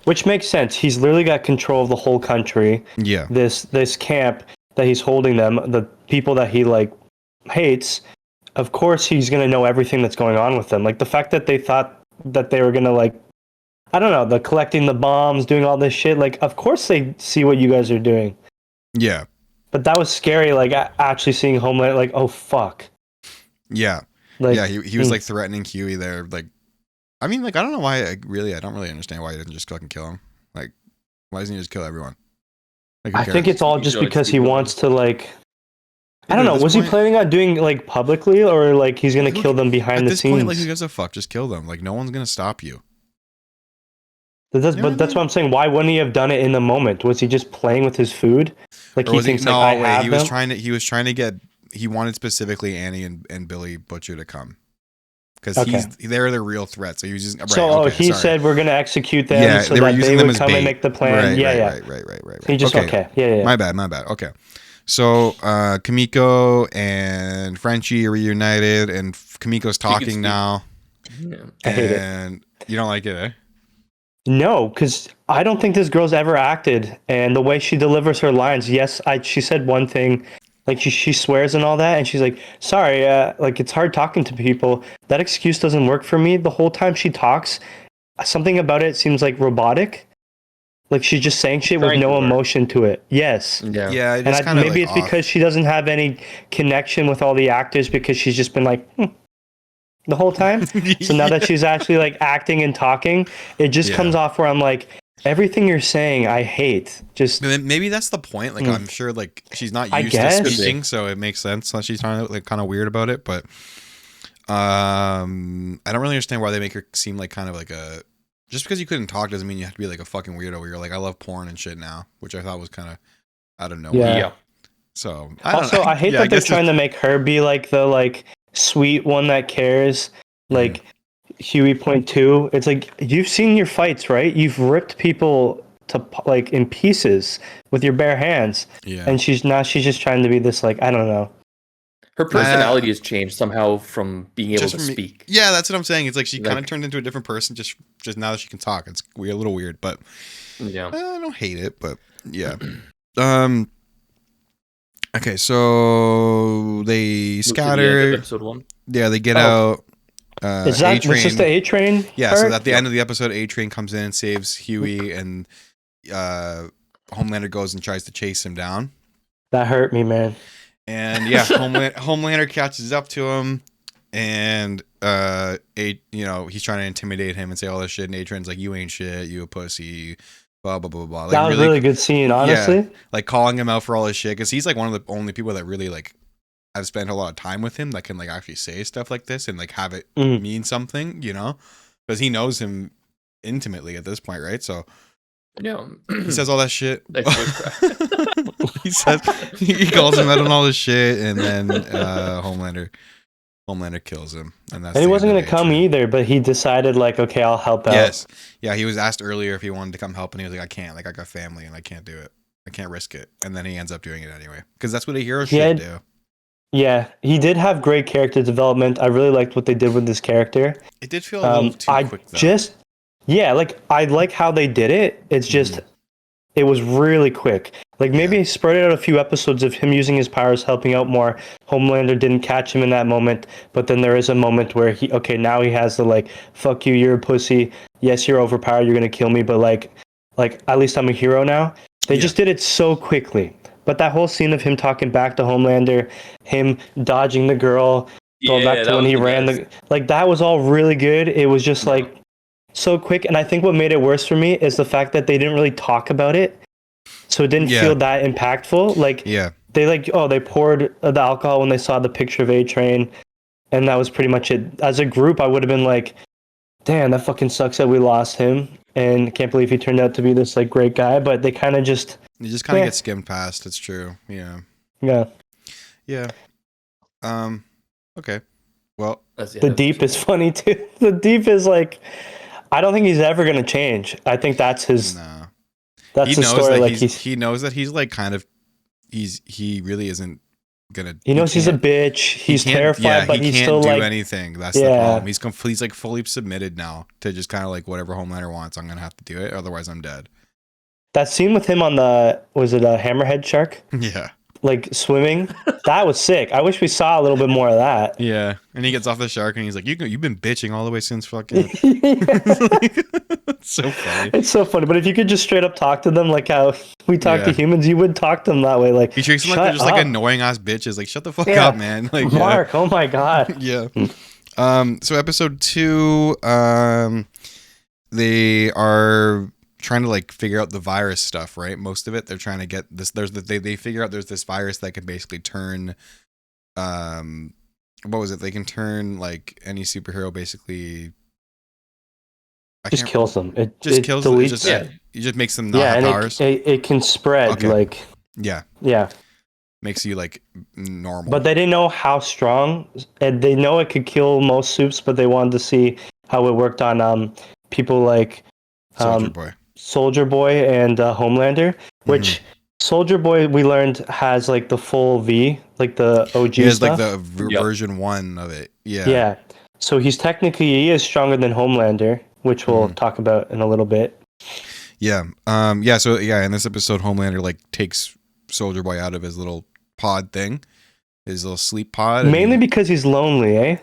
which makes sense. He's literally got control of the whole country. Yeah, this camp that he's holding them, the people that he like hates. Of course, he's gonna know everything that's going on with them. Like the fact that they thought that they were gonna like, I don't know, the collecting the bombs, doing all this shit. Like, of course they see what you guys are doing. Yeah. But that was scary, like, actually seeing Homelander, like, oh, fuck. Yeah. Like, yeah, he was, like, threatening Huey there. Like, I mean, like, I don't know why, I don't really understand why he didn't just fucking kill him. Like, why doesn't he just kill everyone? Like, I think it's all just because he wants to, like, I don't know, was he planning on doing, like, publicly, or, like, he's gonna kill them behind the scenes? At this point, like, who gives a fuck? Just kill them. Like, no one's gonna stop you. That's what I'm saying. Why wouldn't he have done it in the moment? Was he just playing with his food? Like he thinks like I have he was trying to get. He wanted specifically Annie and Billy Butcher to come because they're the real threat. So he was just he said we're gonna execute them so that they would come and make the plan. Right. He just yeah. My bad. Okay. So Kimiko and Frenchie are reunited, and Kimiko's talking now. Yeah. I hate it. And you don't like it, eh? No, because I don't think this girl's ever acted, and the way she delivers her lines. Yes, she said one thing, like she swears and all that, and she's like, "Sorry, like it's hard talking to people." That excuse doesn't work for me. The whole time she talks, something about it seems like robotic. Like she's just saying shit with no emotion to it. Yes. Yeah. And maybe it's because she doesn't have any connection with all the actors because she's just been like. The whole time. So now that she's actually like acting and talking, it just comes off where I'm like, everything you're saying I hate. Just maybe that's the point. Like I'm sure like she's not used to speaking, so it makes sense. So she's kind of weird about it, but I don't really understand why they make her seem like kind of like a just because you couldn't talk doesn't mean you have to be like a fucking weirdo where you're like I love porn and shit now, which I thought was kind of out of nowhere. Yeah. So I hate that they're trying to make her be like the like sweet one that cares, like Huey .2. It's like you've seen your fights, right? You've ripped people to like in pieces with your bare hands, and she's just trying to be this like I don't know. Her personality has changed somehow from being able to speak. Yeah, that's what I'm saying. It's like she kind of turned into a different person just now that she can talk. It's a little weird, but I don't hate it, but yeah. Okay, so they scatter. Episode 1. Yeah, they get out. Is this the A-Train? Yeah, so at the end of the episode, A-Train comes in and saves Huey, and Homelander goes and tries to chase him down. That hurt me, man. And yeah, Homelander catches up to him, and he's trying to intimidate him and say all this shit, and A-Train's like, "You ain't shit, you a pussy." Blah blah blah blah. Like, that was really good scene, honestly. Yeah, like calling him out for all his shit because he's like one of the only people that really like I've spent a lot of time with him that can like actually say stuff like this and like have it mean something, you know, because he knows him intimately at this point, right? So yeah, he says all that shit. He calls him out on all this shit, and then Homelander Homelander kills him, and that's And he the wasn't end going of to come A-Train. either, but he decided like, okay, I'll help out. Yes. Yeah, he was asked earlier if he wanted to come help, and he was like, I can't. Like, I got family, and I can't do it. I can't risk it. And then he ends up doing it anyway. Because that's what a hero should do. Yeah, he did have great character development. I really liked what they did with this character. It did feel a little too quick, though. I like how they did it. It's just, it was really quick. Like, maybe spread out a few episodes of him using his powers, helping out more. Homelander didn't catch him in that moment, but then there is a moment where now he has the, like, fuck you, you're a pussy. Yes, you're overpowered, you're gonna kill me, but, like at least I'm a hero now. They just did it so quickly. But that whole scene of him talking back to Homelander, him dodging the girl, going back to when he ran, that was all really good. It was just, like, so quick. And I think what made it worse for me is the fact that they didn't really talk about it. So it didn't feel that impactful. Like, they poured the alcohol when they saw the picture of A-Train, and that was pretty much it. As a group, I would have been like, damn, that fucking sucks that we lost him, and I can't believe he turned out to be this, like, great guy. But they kind of just... You just kind of get skimmed past. It's true. Yeah. Yeah. Yeah. Okay. Well... The Deep is funny, too. The Deep is, like... I don't think he's ever going to change. I think that's his... No. That's the story. Like, he knows that he's like kind of he really isn't gonna. He knows he's a bitch. He's terrified, but he's still do like anything. That's the problem. He's like fully submitted now to just kind of like whatever Homelander wants. I'm gonna have to do it, otherwise I'm dead. That scene with him on was it a hammerhead shark? Yeah. Like swimming, that was sick. I wish we saw a little bit more of that. Yeah, and he gets off the shark and he's like, "You've been bitching all the way since fucking." It's so funny. It's so funny, but if you could just straight up talk to them like how we talk to humans, you would talk to them that way. Like he treats them like they're just like annoying ass bitches. Like shut the fuck up, man. Like Mark, oh my god. Yeah. So episode 2, they are trying to like figure out the virus stuff, right? Most of it, they're trying to get this. They figure out there's this virus that can basically turn, what was it? They can turn like any superhero basically. Just kills them. It kills them. It just makes them not have powers. It can spread like. Yeah. Yeah. Makes you like normal. But they didn't know how strong, and they know it could kill most soups, but they wanted to see how it worked on people like Soldier Boy and Homelander, which Soldier Boy we learned has like the full V, like the OG stuff. Like the version 1 of it. Yeah. Yeah. So he is stronger than Homelander, which we'll talk about in a little bit. Yeah. So in this episode, Homelander like takes Soldier Boy out of his little pod thing, his little sleep pod. Mainly because he's lonely, eh?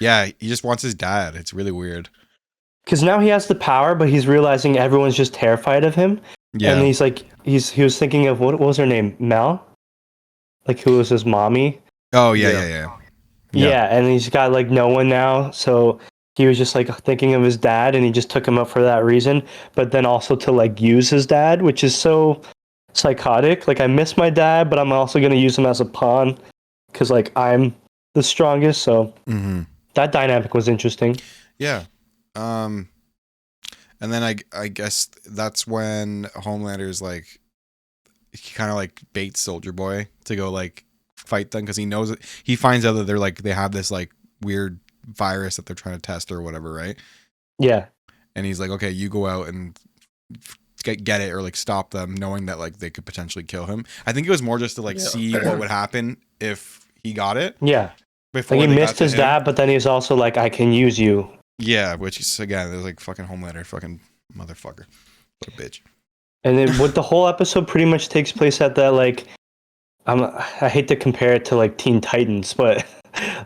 Yeah, he just wants his dad. It's really weird. Because now he has the power, but he's realizing everyone's just terrified of him. Yeah. And he's like, he was thinking of, what was her name? Mel? Like, who was his mommy? Oh, yeah. Yeah, and he's got, like, no one now. So he was just, like, thinking of his dad, and he just took him up for that reason. But then also to, like, use his dad, which is so psychotic. Like, I miss my dad, but I'm also going to use him as a pawn. Because, like, I'm the strongest. So that dynamic was interesting. Yeah. And then I guess that's when Homelander's like, he kind of like baits Soldier Boy to go like fight them because he knows it. He finds out that they're like they have this like weird virus that they're trying to test or whatever, right? Yeah. And he's like, okay, you go out and get it or like stop them, knowing that like they could potentially kill him. I think it was more just to like see what would happen if he got it. Yeah. Before like he missed his dad, but then he's also like, I can use you. Yeah, which is again, there's like fucking Homelander, fucking motherfucker, what a bitch. And then what the whole episode pretty much takes place at that like, I hate to compare it to like Teen Titans, but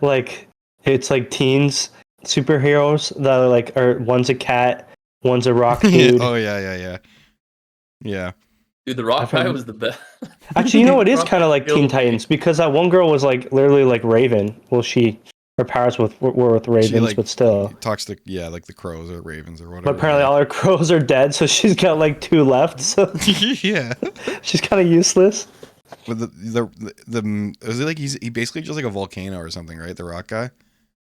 like it's like teens superheroes that are like, one's a cat, one's a rock dude. Oh yeah. Dude, the rock guy was the best. Actually, you know, it is kind of like Teen Titans because that one girl was like literally like Raven. Well, her powers were with ravens, she, like, but still talks to like the crows or ravens or whatever. But apparently, all her crows are dead, so she's got like 2 left. So yeah, she's kind of useless. But the is it like he basically just like a volcano or something, right? The rock guy.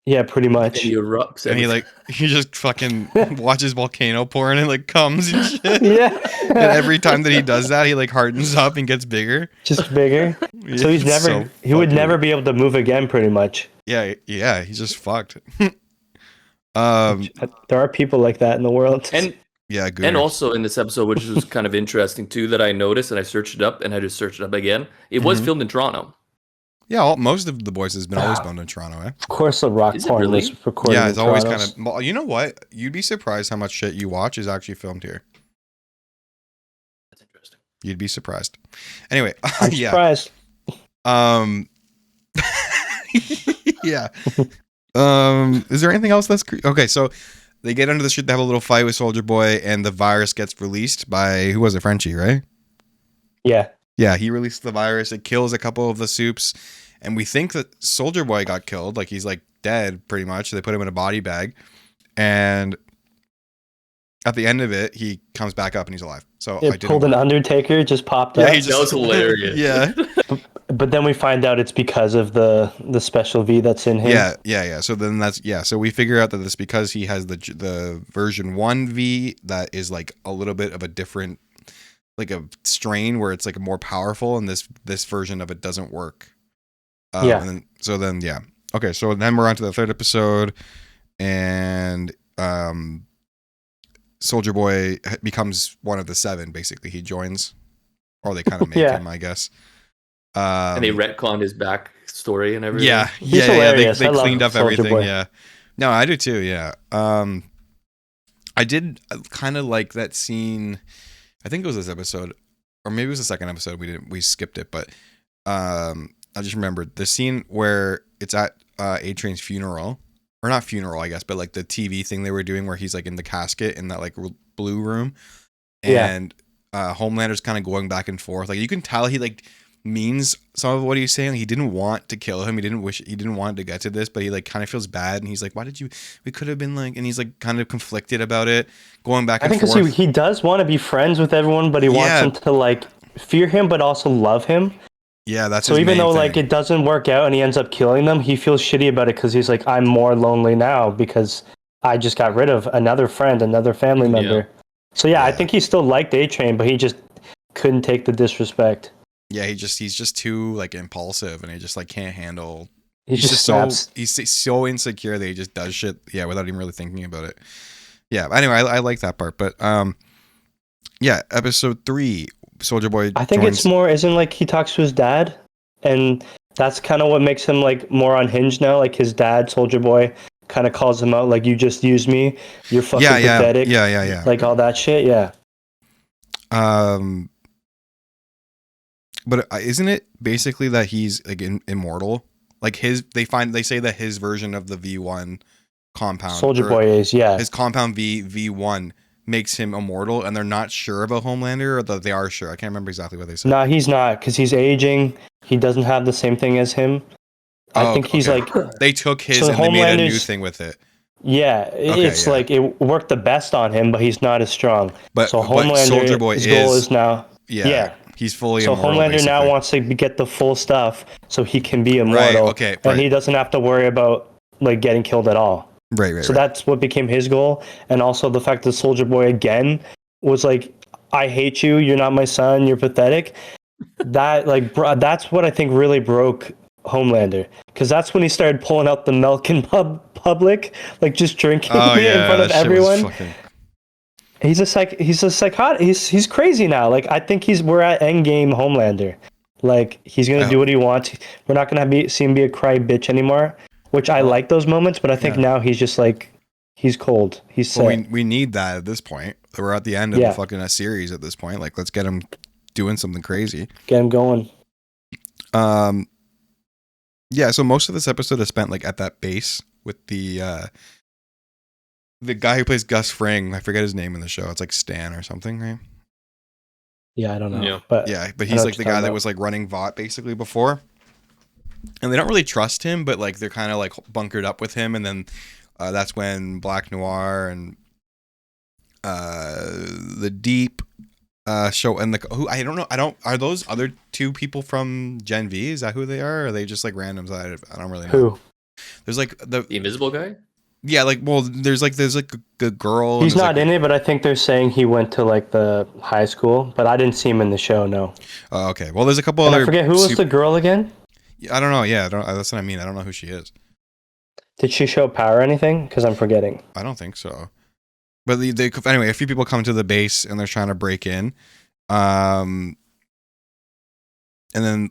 Yeah, pretty much. And he erupts. And he just fucking watches volcano porn and like comes and shit. Yeah. And every time that he does that, he like hardens up and gets bigger. Just bigger. So he would never be able to move again, pretty much. Yeah, he's just fucked. There are people like that in the world. And yeah, good. And also in this episode, which was kind of interesting too, that I noticed and I searched it up and I just searched it up again. It was filmed in Toronto. Yeah, most of The Boys has been always filmed in Toronto, eh? Of course, the rock porn was recorded. Yeah, it's in always Toronto. kind of. You know what? You'd be surprised how much shit you watch is actually filmed here. That's interesting. You'd be surprised. Anyway, I'm surprised. Yeah. Is there anything else that's okay? So they get under the shit. They have a little fight with Soldier Boy, and the virus gets released by who was it? Frenchie, right? Yeah. Yeah, he released the virus. It kills a couple of the soups, and we think that Soldier Boy got killed. Like he's like dead, pretty much. They put him in a body bag, and at the end of it, he comes back up and he's alive. So it pulled an Undertaker, just popped up. Yeah, that was hilarious. Yeah. But then we find out it's because of the special V that's in him. Yeah. So then so we figure out that it's because he has the version 1 V that is like a little bit of a different, like a strain where it's like more powerful, and this version of it doesn't work. Yeah. And then, okay, so then we're on to the third episode, and Soldier Boy becomes one of the 7. Basically, he joins, or they kind of make him, I guess. And they retconned his backstory and everything. Yeah. They cleaned up everything. Boy. Yeah. No, I do too. Yeah. I did kind of like that scene. I think it was this episode, or maybe it was the second episode. We skipped it, but I just remembered the scene where it's at A-Train's funeral, or not funeral, I guess, but like the TV thing they were doing where he's like in the casket in that like blue room, and Homelander's kind of going back and forth. Like you can tell he like means some of what he's saying. He didn't want to kill him. He didn't want to get to this, but he like kind of feels bad, and he's like, why did you? We could have been like, and he's like kind of conflicted about it, going back and forth. I think because he does want to be friends with everyone, but he wants them to like fear him, but also love him. Yeah, that's so. Even though like it doesn't work out and he ends up killing them, he feels shitty about it because he's like, I'm more lonely now because I just got rid of another friend, another family member. Yeah. So I think he still liked A-Train, but he just couldn't take the disrespect. Yeah, he's just too like impulsive, and he just like can't handle. He's just so insecure that he just does shit. Yeah, without even really thinking about it. Yeah. Anyway, I like that part, but episode 3, Soldier Boy. I think it's more isn't like he talks to his dad, and that's kind of what makes him like more unhinged now. Like his dad, Soldier Boy, kind of calls him out like, you just used me. You're fucking pathetic. Yeah. Like all that shit. Yeah. But isn't it basically that he's like immortal? Like they say that his version of the V1 compound, Soldier Boy is, his compound V1 makes him immortal, and they're not sure about Homelander, or that they are sure. I can't remember exactly what they said. No, he's not, because he's aging. He doesn't have the same thing as him. I think he's like they took his and they made a new thing with it. Yeah, it's like it worked the best on him, but he's not as strong. But Homelander, Soldier Boy his goal is now. Yeah. He's fully so immortal. Homelander basically. now wants to get the full stuff so he can be immortal. And he doesn't have to worry about like getting killed at all. Right. So that's what became his goal. And also the fact that Soldier Boy again was like, I hate you, you're not my son, you're pathetic. That that's what I think really broke Homelander, because that's when he started pulling out the milk in public, like just drinking it in front of everyone. He's a psychotic. He's crazy now. Like I think we're at endgame Homelander. Like he's gonna do what he wants. We're not gonna see him be a cry bitch anymore. Which I like those moments, but I think now he's just like he's cold. He's sad. Well, we need that at this point. We're at the end of the fucking series at this point. Like let's get him doing something crazy. Get him going. Yeah. So most of this episode is spent like at that base with the guy who plays Gus Fring. I forget his name in the show. It's like Stan or something, right? Yeah, I don't know. Yeah. But he's like the guy that was like running Vought basically before. And they don't really trust him, but like they're kind of like bunkered up with him, and then that's when Black Noir and the Deep show, and who I don't know, are those other 2 people from Gen V? Is that who they are? Or are they just like randoms? I don't really know. Who? There's like the invisible guy. Yeah, like, well, there's like a girl. He's not like in it, but I think they're saying he went to like the high school. But I didn't see him in the show. No. Oh, okay. Well, there's a couple And other. I forget who was the girl again. I don't know. Yeah, that's what I mean. I don't know who she is. Did she show power or anything? Because I'm forgetting. I don't think so. But anyway, a few people come to the base and they're trying to break in. And then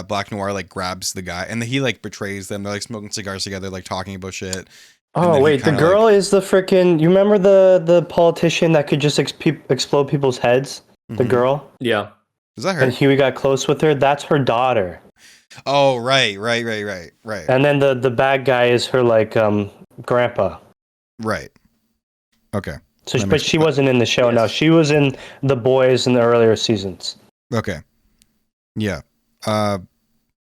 Black Noir like grabs the guy and he like betrays them. They're like smoking cigars together, like talking about shit. Oh wait, the girl is the freaking. You remember the politician that could just explode people's heads? Mm-hmm. The girl. Yeah. Is that her? And Huey got close with her. That's her daughter. Oh right. And then the bad guy is her like grandpa. Right. Okay. So, but she wasn't in the show. Yes. No, she was in The Boys in the earlier seasons. Okay. Yeah.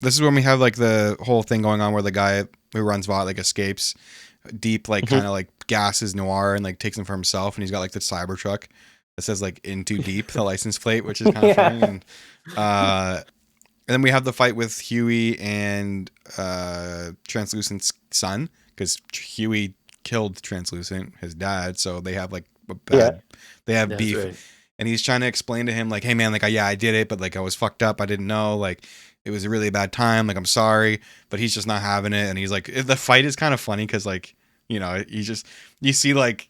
This is when we have like the whole thing going on where the guy who runs Vought like escapes. Deep like kind of like gasses Noir and like takes him for himself, and he's got like the Cybertruck that says like "In Too Deep" the license plate, which is kind of funny. And then we have the fight with Huey and Translucent's son, because Huey killed Translucent, his dad, so they have like they have beef. Right. And he's trying to explain to him like, hey man, like I did it, but like I was fucked up, I didn't know, like it was a really bad time, like I'm sorry. But he's just not having it, and he's like, the fight is kind of funny because like, you know, you see like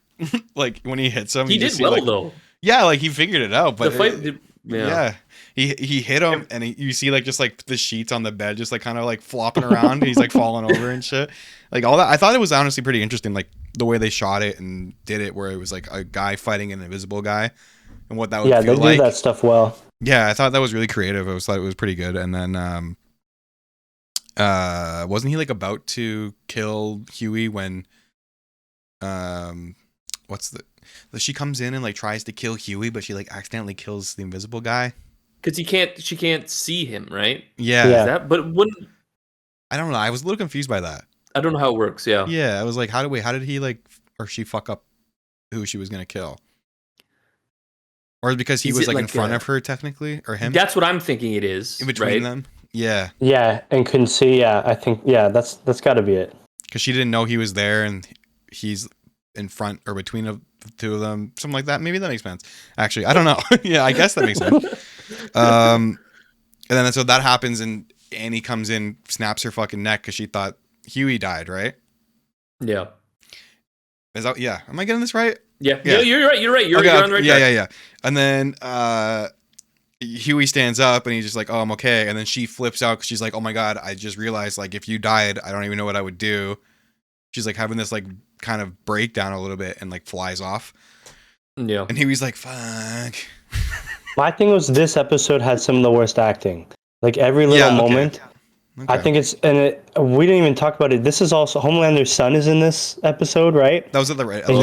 like when he hits him, he did well, like, though. Yeah, like he figured it out. But the fight yeah. He hit him, and you see like just like the sheets on the bed just like kind of like flopping around, and he's like falling over and shit, like all that. I thought it was honestly pretty interesting, like the way they shot it and did it, where it was like a guy fighting an invisible guy and what that would feel like. Yeah, they do that stuff well. Yeah, I thought that was really creative. I thought it was pretty good. And then wasn't he like about to kill Huey when she comes in and like tries to kill Huey, but she like accidentally kills the invisible guy? Because she can't see him, right? Yeah. But wouldn't, I don't know. I was a little confused by that. I don't know how it works. Yeah. Yeah. I was like, how did he like, or she fuck up who she was gonna kill? Or because he was like in front of her technically, or him? That's what I'm thinking it is. In between them? Yeah. Yeah, and couldn't see. Yeah, I think that's got to be it. Because she didn't know he was there, and he's in front or between the two of them, something like that. Maybe that makes sense. Actually, I don't know. Yeah, I guess that makes sense. And then so that happens, and Annie comes in, snaps her fucking neck because she thought Huey died, right? Yeah. Is that, yeah? Am I getting this right? Yeah. You're right. You're on the right track. Yeah. And then Huey stands up and he's just like, oh, I'm okay. And then she flips out because she's like, oh my God, I just realized like if you died, I don't even know what I would do. She's like having this like kind of breakdown a little bit and like flies off. Yeah. And Huey's like, fuck. My thing was this episode had some of the worst acting. Like every little moment. Okay. I think it's, and we didn't even talk about it. This is also Homelander's son is in this episode, right? That was at the right. And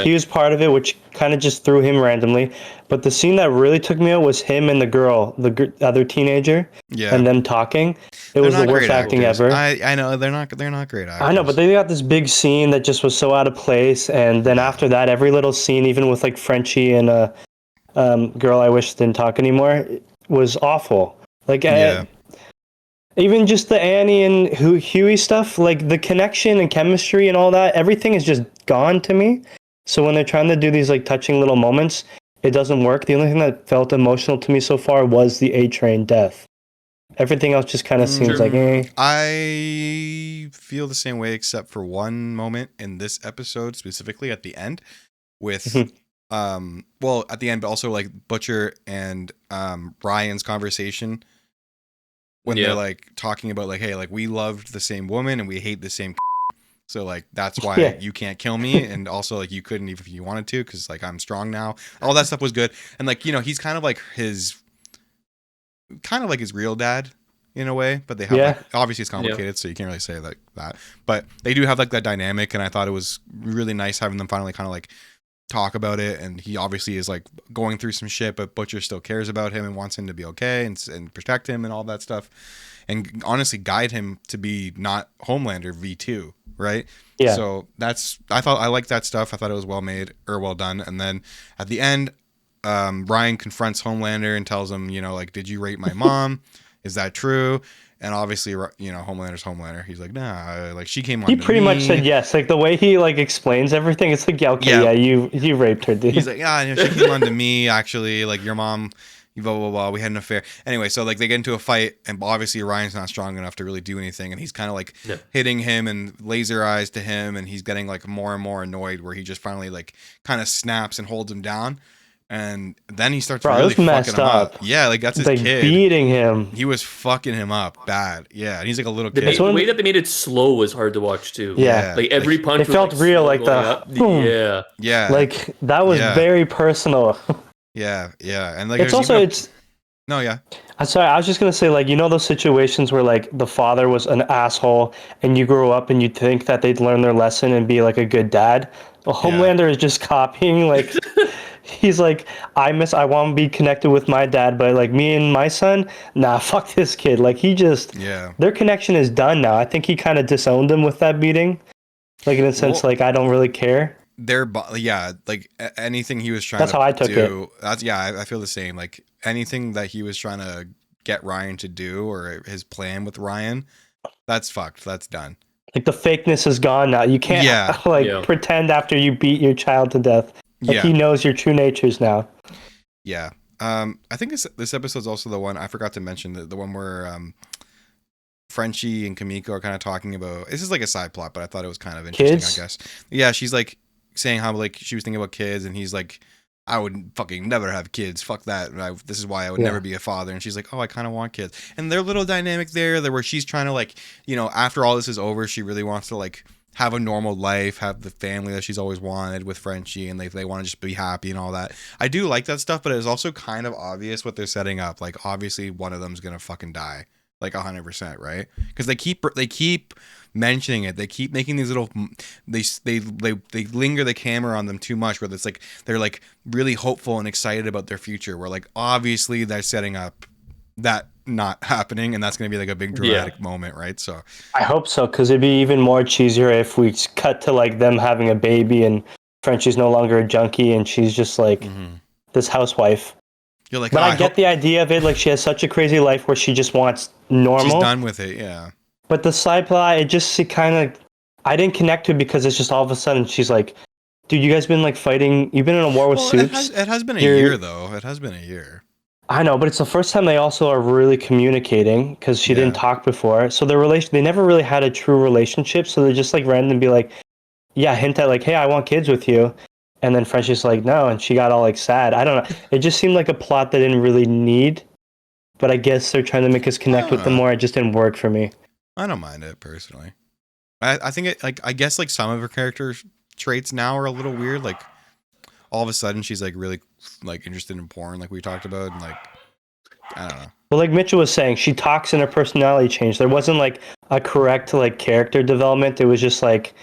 he was part of it, which kind of just threw him randomly. But the scene that really took me out was him and the girl, the other teenager, and them talking. It was the worst acting ever. I know they're not great actors. I know, but they got this big scene that just was so out of place. And then after that, every little scene, even with like Frenchie and a girl I wish didn't talk anymore, was awful. Like. Even just the Annie and Huey stuff, like the connection and chemistry and all that, everything is just gone to me. So when they're trying to do these like touching little moments, it doesn't work. The only thing that felt emotional to me so far was the A-Train death. Everything else just kind of seems like, eh. I feel the same way except for one moment in this episode, specifically at the end, with well, at the end, but also like Butcher and Ryan's conversation. When they're like talking about like, hey, like we loved the same woman and we hate the same, so like that's why you can't kill me, and also like you couldn't even if you wanted to because like I'm strong now. All that stuff was good, and like you know he's kind of like his real dad in a way, but they have like, obviously it's complicated, so you can't really say like that. But they do have like that dynamic, and I thought it was really nice having them finally kind of like talk about it. And he obviously is like going through some shit, but Butcher still cares about him and wants him to be okay and protect him and all that stuff, and honestly guide him to be not Homelander V2, right? Yeah. So I like that stuff. I thought it was well made or well done. And then at the end, Ryan confronts Homelander and tells him, you know, like, did you rape my mom? Is that true? And obviously, Homelander's Homelander. He's like, nah, like she came on. He pretty much said yes. Like the way he like explains everything, it's like, yeah, okay, yeah, you raped her, dude. He's like, yeah, she came on to me actually. Like your mom, blah blah blah. We had an affair. Anyway, so like they get into a fight, and obviously Ryan's not strong enough to really do anything, and he's kind of like hitting him and laser eyes to him, and he's getting like more and more annoyed. Where he just finally like kind of snaps and holds him down. And then he starts really fucking him up. Yeah, like that's his like kid. Beating him. He was fucking him up bad. Yeah, and he's like a little kid. The way that they made it slow was hard to watch too. Yeah. Like every punch it felt like real, like the boom. Yeah. Like that was very personal. Yeah. And like it's also no, yeah. I'm sorry, I was just gonna say, like, you know those situations where like the father was an asshole and you grow up and you think that they'd learn their lesson and be like a good dad? Well, Homelander is just copying, like he's like, I want to be connected with my dad, but like me and my son, nah, fuck this kid. Like he just their connection is done now. I think he kind of disowned him with that beating. Like in a sense, like I don't really care. Like anything he was trying that's to how I took do, it. That's I feel the same. Like anything that he was trying to get Ryan to do, or his plan with Ryan, that's fucked. That's done. Like the fakeness is gone now. You can't pretend after you beat your child to death. Like he knows your true natures now. Yeah. I think this episode's also the one I forgot to mention, the one where Frenchie and Kamiko are kind of talking about. This is like a side plot, but I thought it was kind of interesting. Kids? I guess. Yeah, she's like saying how like she was thinking about kids, and he's like, I would fucking never have kids. Fuck that. This is why I would never be a father. And she's like, oh, I kind of want kids. And their little dynamic there where she's trying to like, after all this is over, she really wants to like have a normal life, have the family that she's always wanted with Frenchie, and they want to just be happy and all that. I do like that stuff, but it's also kind of obvious what they're setting up. Like obviously one of them's gonna fucking die, like 100%, right? Because they keep mentioning it. They keep making these little they linger the camera on them too much, where it's like they're like really hopeful and excited about their future, where like obviously they're setting up that not happening, and that's going to be like a big dramatic moment, right? So I hope so, because it'd be even more cheesier if we cut to like them having a baby and Frenchie's no longer a junkie and she's just like this housewife. You're like, but I get the idea of it. Like she has such a crazy life where she just wants normal. She's done with it, yeah. But the side plot, it kind of, I didn't connect to it because it's just all of a sudden she's like, dude, you guys been like fighting. You've been in a war with Supes. It has been a year though. It has been a year. I know, but it's the first time they also are really communicating because she didn't talk before. So their they never really had a true relationship. So they just like randomly be like, hint at like, hey, I want kids with you. And then Frenchie's like, no. And she got all like sad. I don't know. It just seemed like a plot that didn't really need. But I guess they're trying to make us connect with them more. It just didn't work for me. I don't mind it personally. I think it like, I guess like some of her character traits now are a little weird. Like all of a sudden she's like really like interested in porn, like we talked about, and like I don't know. Well, like Mitchell was saying, she talks and her personality changed. There wasn't like a correct like character development. It was just like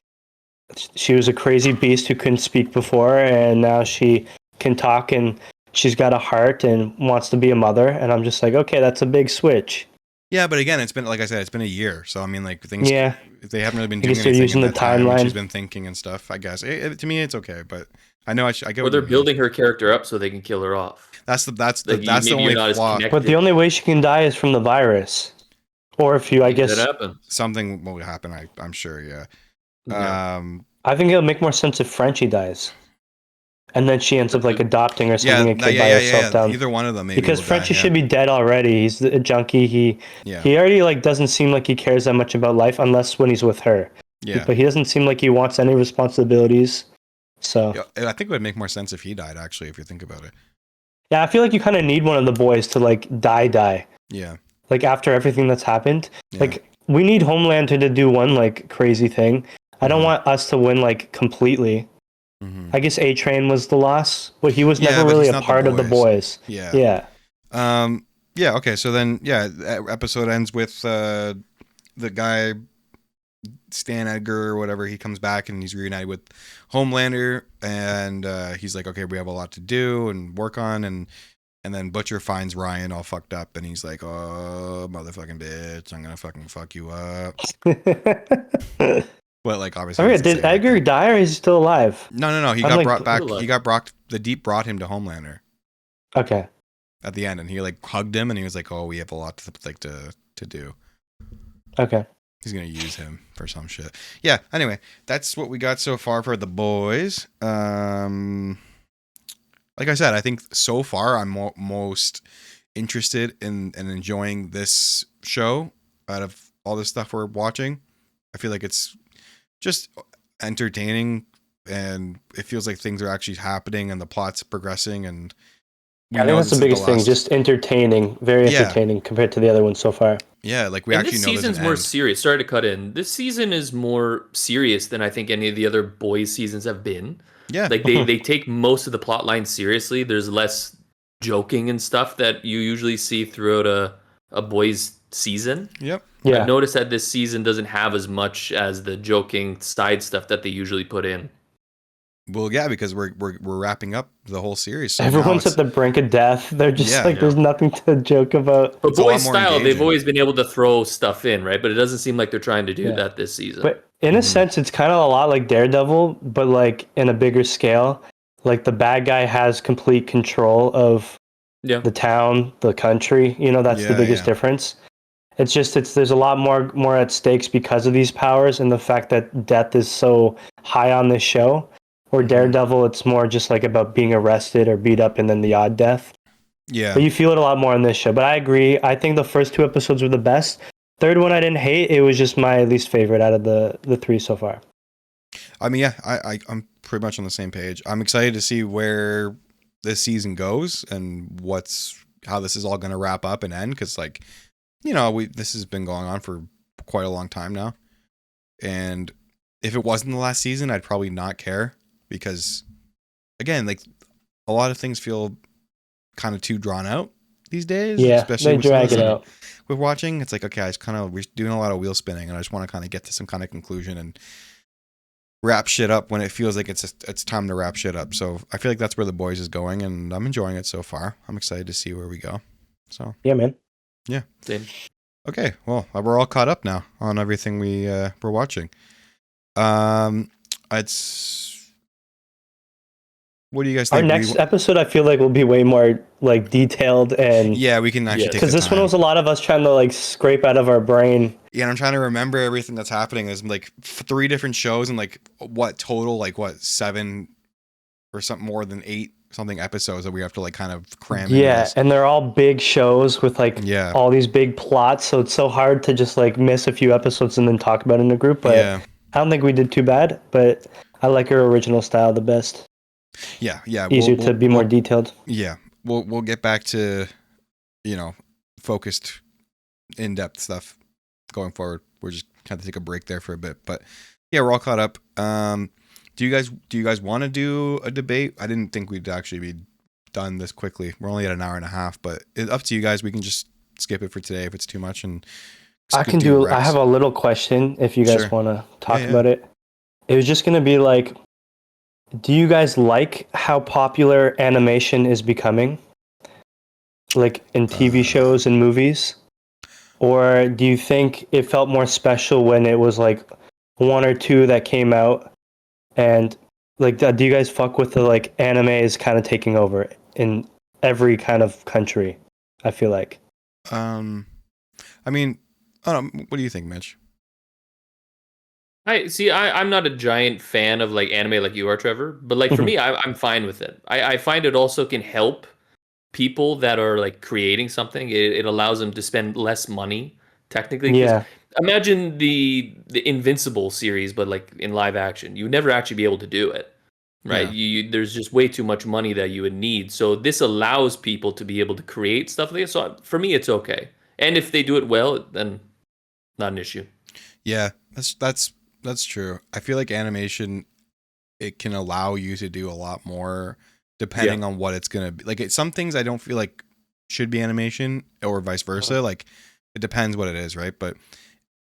she was a crazy beast who couldn't speak before, and now she can talk and she's got a heart and wants to be a mother. And I'm just like, okay, that's a big switch. Yeah, but again, it's been, like I said, it's been a year. So I mean, like things. Yeah. They haven't really been doing anything using in the timeline. She's been thinking and stuff. I guess to me, it's okay. But I know I get. Or they're building her character up so they can kill her off. That's the only flaw. But the only way she can die is from the virus, or if you, I guess, something will happen. I'm sure. Yeah. I think it'll make more sense if Frenchie dies. And then she ends up like adopting or something a kid by herself down. Either one of them, maybe. Because Frenchie should be dead already. He's a junkie. He already like doesn't seem like he cares that much about life unless when he's with her. Yeah. But he doesn't seem like he wants any responsibilities. So I think it would make more sense if he died, actually, if you think about it. Yeah, I feel like you kind of need one of the boys to like die. Yeah. Like after everything that's happened, like we need Homelander to do one like crazy thing. I don't want us to win like completely. Mm-hmm. I guess A-Train was the loss, but he was never really a part of the boys. Yeah. Okay. So then, episode ends with the guy Stan Edgar or whatever. He comes back and he's reunited with Homelander, and he's like, "Okay, we have a lot to do and work on." And then Butcher finds Ryan all fucked up, and he's like, "Oh, motherfucking bitch, I'm gonna fucking fuck you up." But like obviously, okay, did Edgar die or is he still alive? No. He got brought back. He got brought. The Deep brought him to Homelander. Okay. At the end, and he like hugged him, and he was like, "Oh, we have a lot to do." Okay. He's gonna use him for some shit. Yeah. Anyway, that's what we got so far for the boys. Like I said, I think so far I'm most interested in enjoying this show out of all the stuff we're watching. I feel like it's just entertaining, and it feels like things are actually happening and the plot's progressing, and I think that's the biggest thing, just entertaining, very entertaining compared to the other ones so far. Yeah, like we and actually know this season's more serious. Sorry to cut in. This season is more serious than I think any of the other boys seasons have been. Yeah. Like they take most of the plot lines seriously. There's less joking and stuff that you usually see throughout a boys season. Yep. Yeah. I've noticed that this season doesn't have as much as the joking side stuff that they usually put in. Well, yeah, because we're wrapping up the whole series. So everyone's at the brink of death. They're just there's nothing to joke about. But boys style, they've always been able to throw stuff in, right? But it doesn't seem like they're trying to do that this season. But in a sense, it's kind of a lot like Daredevil, but like in a bigger scale. Like the bad guy has complete control of the town, the country. You know, that's the biggest difference. It's just there's a lot more at stakes because of these powers and the fact that death is so high on this show. Or Daredevil, it's more just like about being arrested or beat up and then the odd death. Yeah. But you feel it a lot more on this show. But I agree. I think the first 2 episodes were the best. Third one I didn't hate. It was just my least favorite out of the 3 so far. I mean, yeah, I'm pretty much on the same page. I'm excited to see where this season goes and how this is all going to wrap up and end. Because, like, you know, this has been going on for quite a long time now. And if it wasn't the last season, I'd probably not care. Because, again, like, a lot of things feel kind of too drawn out these days. Yeah, especially they drag it out. With watching, it's like, okay, we're doing a lot of wheel spinning, and I just want to kind of get to some kind of conclusion and wrap shit up when it feels like it's time to wrap shit up. So I feel like that's where The Boys is going, and I'm enjoying it so far. I'm excited to see where we go. So yeah, man. Yeah. Same. Okay, well, we're all caught up now on everything we're watching. What do you guys think? Our next episode, I feel like, will be way more like detailed and we can actually take because this one was a lot of us trying to like scrape out of our brain. Yeah, and I'm trying to remember everything that's happening. There's like 3 different shows and like total 7 or something more than 8 something episodes that we have to like kind of cram. Yeah, and they're all big shows with like all these big plots, so it's so hard to just like miss a few episodes and then talk about it in a group. But I don't think we did too bad. But I like our original style the best. Yeah. Easier to be more detailed. Yeah, we'll get back to, focused, in-depth stuff going forward. We're just kind of take a break there for a bit, but yeah, we're all caught up. Do you guys want to do a debate? I didn't think we'd actually be done this quickly. We're only at an hour and a half, but it's up to you guys. We can just skip it for today if it's too much, and I can do. I have a little question if you guys want to talk about it. It was just going to be like, do you guys like how popular animation is becoming? Like in TV shows and movies? Or do you think it felt more special when it was like 1 or 2 that came out? And like, do you guys fuck with the like anime is kind of taking over in every kind of country? I feel like. I mean, I don't know, what do you think, Mitch? I'm not a giant fan of like anime like you are, Trevor, but like for me, I'm fine with it. I find it also can help people that are like creating something. It allows them to spend less money technically. Yeah. Imagine the Invincible series, but like in live action, you would never actually be able to do it, right? Yeah. There's just way too much money that you would need. So this allows people to be able to create stuff like this. So for me, it's okay. And if they do it well, then not an issue. Yeah, that's true. I feel like animation, it can allow you to do a lot more depending on what it's going to be. Like some things I don't feel like should be animation or vice versa. Like it depends what it is, right? But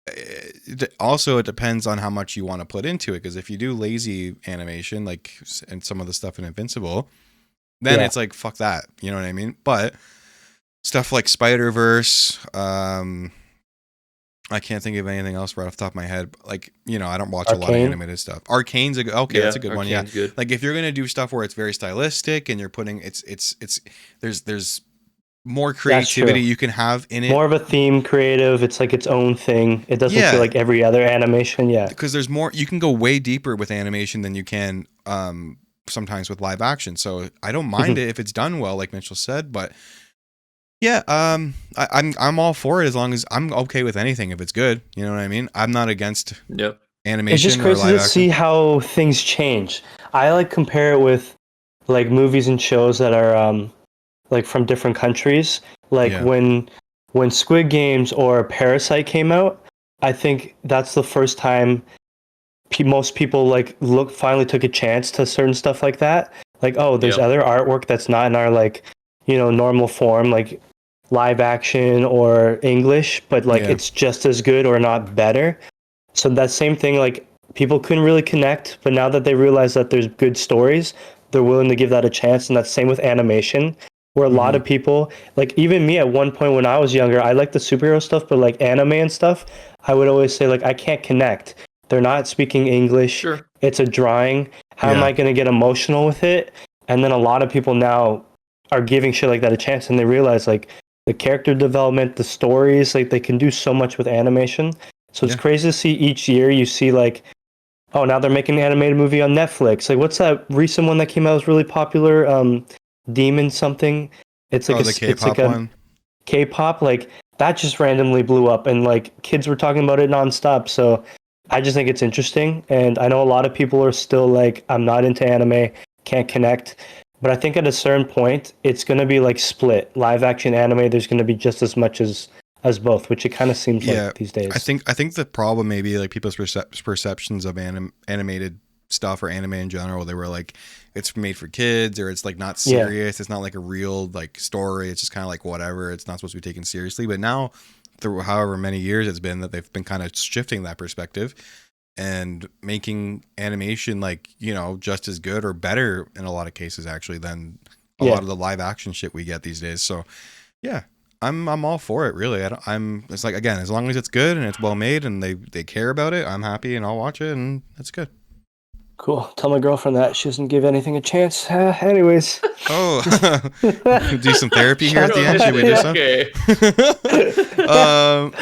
it depends on how much you want to put into it. Because if you do lazy animation, like and some of the stuff in Invincible, then it's like, fuck that. You know what I mean? But stuff like Spider-Verse, I can't think of anything else right off the top of my head. Like, I don't watch a lot of animated stuff. Arcane's that's a good one. Yeah. Good. Like if you're going to do stuff where it's very stylistic and you're putting there's more creativity you can have in it. More of a theme creative. It's like its own thing. It doesn't feel like every other animation. Yeah. Because there's more, you can go way deeper with animation than you can sometimes with live action. So I don't mind it if it's done well, like Mitchell said, but yeah, I'm all for it as long as I'm okay with anything if it's good. You know what I mean? I'm not against animation. It's just crazy to see how things change. I like compare it with like movies and shows that are like from different countries. Like when Squid Games or Parasite came out, I think that's the first time most people like finally took a chance to certain stuff like that. Like, oh, there's other artwork that's not in our like, normal form, like live action or English, but like it's just as good or not better. So that same thing, like people couldn't really connect, but now that they realize that there's good stories, they're willing to give that a chance. And that's same with animation, where a lot of people, like even me at one point when I was younger, I liked the superhero stuff, but like anime and stuff, I would always say like, I can't connect. They're not speaking English. Sure. It's a drawing. How am I going to get emotional with it? And then a lot of people now are giving shit like that a chance, and they realize like the character development, the stories, like they can do so much with animation. So it's crazy to see each year you see like, oh, now they're making an animated movie on Netflix. Like what's that recent one that came out was really popular? Demon something. It's like the K-pop one. K-pop, like that just randomly blew up, and like kids were talking about it nonstop. So I just think it's interesting, and I know a lot of people are still like, I'm not into anime, can't connect. But I think at a certain point, it's going to be like split. Live action anime, there's going to be just as much as both, which it kind of seems like these days. I think the problem may be like people's perceptions of animated stuff or anime in general. They were like, it's made for kids, or it's like not serious. It's not like a real like story. It's just kind of like whatever. It's not supposed to be taken seriously. But now, through however many years it's been, that they've been kind of shifting that perspective and making animation like, just as good or better in a lot of cases actually than a lot of the live action shit we get these days. So yeah, I'm all for it really. It's like, again, as long as it's good and it's well made and they care about it, I'm happy and I'll watch it, and that's good. Cool. Tell my girlfriend that she doesn't give anything a chance. Anyways. Oh, do some therapy here at the end. Should we do some?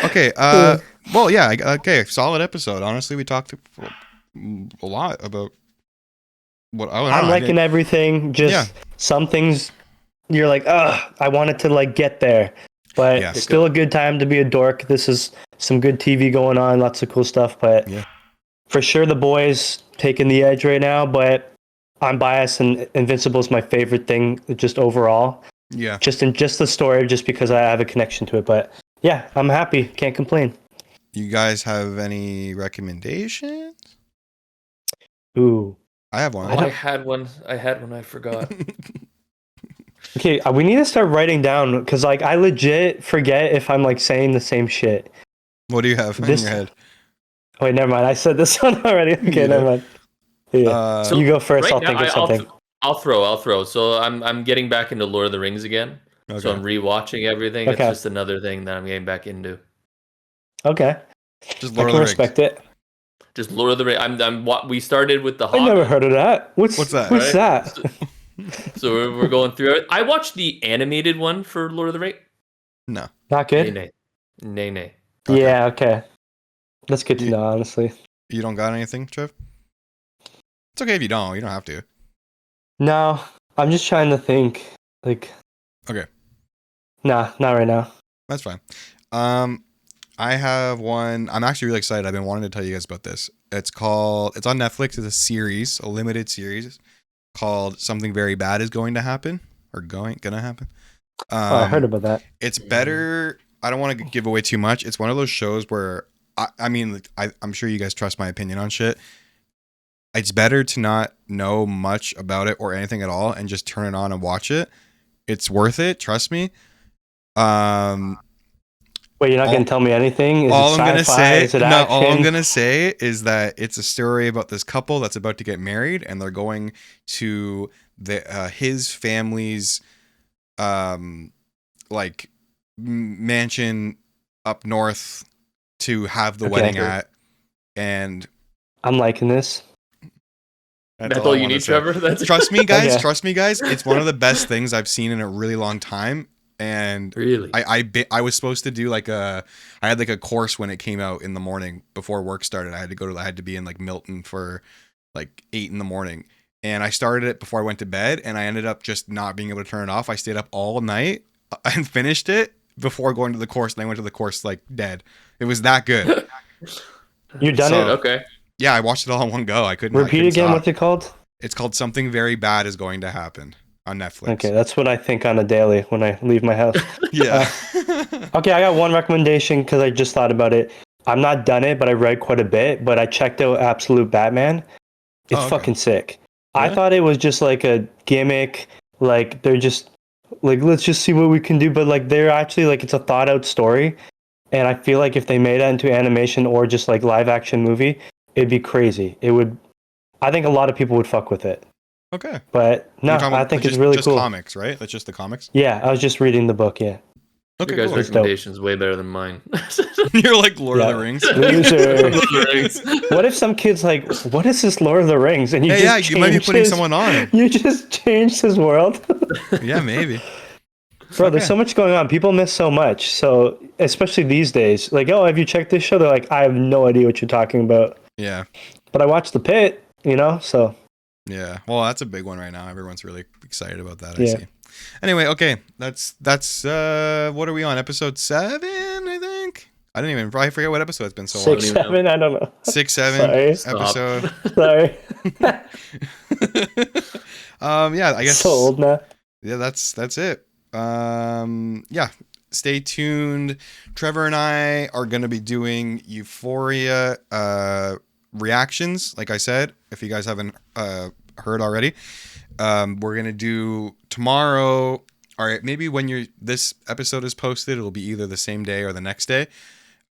Okay. Well, yeah. Okay. Solid episode. Honestly, we talked a lot about what I'm liking everything. Just some things you're like, I wanted to like get there, but it's still a good time to be a dork. This is some good TV going on. Lots of cool stuff, but for sure The Boys taking the edge right now, but I'm biased, and Invincible is my favorite thing just overall. Yeah. Just the story, just because I have a connection to it. But yeah, I'm happy. Can't complain. You guys have any recommendations? Ooh. I have one. I had one. I forgot. Okay, we need to start writing down, because like I legit forget if I'm like saying the same shit. What do you have in your head? Oh, wait, never mind. I said this one already. Okay, never mind. Yeah. So you go first. Right I'll think of something. I'll throw. So I'm getting back into Lord of the Rings again. Okay. So I'm rewatching everything. Okay. It's just another thing that I'm getting back into. Okay. Just Lord of the Rings. Respect it. Just Lord of the Rings. We started with the Hobbit. I never heard of that. What's that? What's that? So we're going through it. I watched the animated one for Lord of the Rings. No. Not good? Nay. Okay. Yeah, okay. That's good to know, honestly. You don't got anything, Trev? It's okay if you don't. You don't have to. No, I'm just trying to think. Like. Okay. Nah, not right now. That's fine. I have one. I'm actually really excited. I've been wanting to tell you guys about this. It's on Netflix. It's a series, a limited series called Something Very Bad Is Going to Happen, or gonna happen. I heard about that. It's better. I don't want to give away too much. It's one of those shows where I'm sure you guys trust my opinion on shit. It's better to not know much about it or anything at all and just turn it on and watch it. It's worth it. Trust me. Wait, you're not going to tell me anything? Is all it I'm going to say, Is it action? all I'm going to say is that it's a story about this couple that's about to get married, and they're going to his family's like mansion up north to have the wedding at, and I'm liking this. That's all you need, Trevor. Trust me, guys. Trust me, guys. It's one of the best things I've seen in a really long time, And really, I was supposed to do I had like a course when it came out in the morning before work started. I had to be in like Milton for like 8 a.m. And I started it before I went to bed, and I ended up just not being able to turn it off. I stayed up all night and finished it before going to the course, and I went to the course like dead. It was that good. You done it? Okay. Yeah, I watched it all in one go. I couldn't Repeat again. stop. What's it called? It's called Something Very Bad Is Going to Happen on Netflix. Okay, that's what I think on a daily when I leave my house. Yeah. Okay, I got one recommendation because I just thought about it. I'm not done it, but I read quite a bit. But I checked out Absolute Batman. It's fucking sick. Yeah? I thought it was just like a gimmick. Like they're just like, let's just see what we can do. But like they're actually like, it's a thought out story. And I feel like if they made that into animation or just like live action movie, it'd be crazy. It would. I think a lot of people would fuck with it. Okay. But no, I think it's really cool. Just comics, right? That's just the comics? Yeah, I was just reading the book, yeah. Okay, your guys' cool. recommendation's way better than mine. You're like Lord of the Rings. What if some kid's like, what is this Lord of the Rings? And you you might be putting someone on. You just changed his world. Yeah, maybe. Bro, there's so much going on. People miss so much. So, especially these days. Like, oh, have you checked this show? They're like, I have no idea what you're talking about. Yeah. But I watched The Pit, so. Yeah. Well, that's a big one right now. Everyone's really excited about that, I see. Anyway, okay. That's what are we on? Episode 7, I think? I didn't even probably forget what episode it's been so 6, 7, I don't know. 6, 7 episode. Sorry. Yeah, I guess so old now. Yeah, that's it. Yeah, stay tuned. Trevor and I are going to be doing Euphoria reactions, like I said, if you guys haven't heard already. We're going to do tomorrow, all right, maybe when this episode is posted, it'll be either the same day or the next day.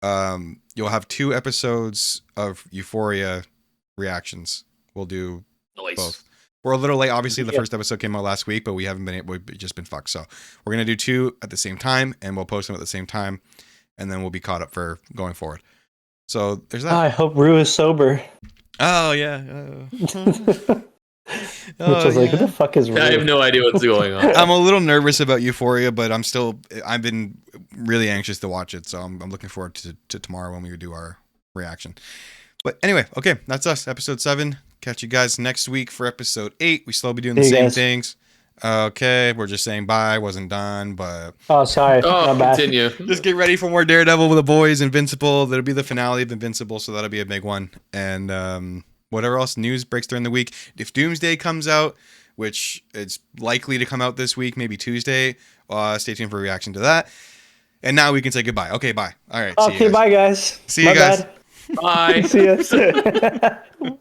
You'll have 2 episodes of Euphoria reactions. We'll do both. We're a little late. Obviously, the first episode came out last week, but we haven't been able. We've just been fucked. So we're gonna do 2 at the same time, and we'll post them at the same time, and then we'll be caught up for going forward. So there's that. I hope Rue is sober. Oh yeah. Which was like, who the fuck is Rue? I have no idea what's going on. I'm a little nervous about Euphoria, but I've been really anxious to watch it, so I'm looking forward to tomorrow when we do our reaction. But anyway, okay, that's us. Episode 7. Catch you guys next week for episode 8. We still be doing the same things. Okay, we're just saying bye. Wasn't done, but oh, sorry. Continue. Just get ready for more Daredevil with the boys. Invincible. That'll be the finale of Invincible, so that'll be a big one. And whatever else news breaks during the week. If Doomsday comes out, which it's likely to come out this week, maybe Tuesday, stay tuned for a reaction to that. And now we can say goodbye. Okay, bye. All right. Okay, bye, guys. See you guys. Bye. See you.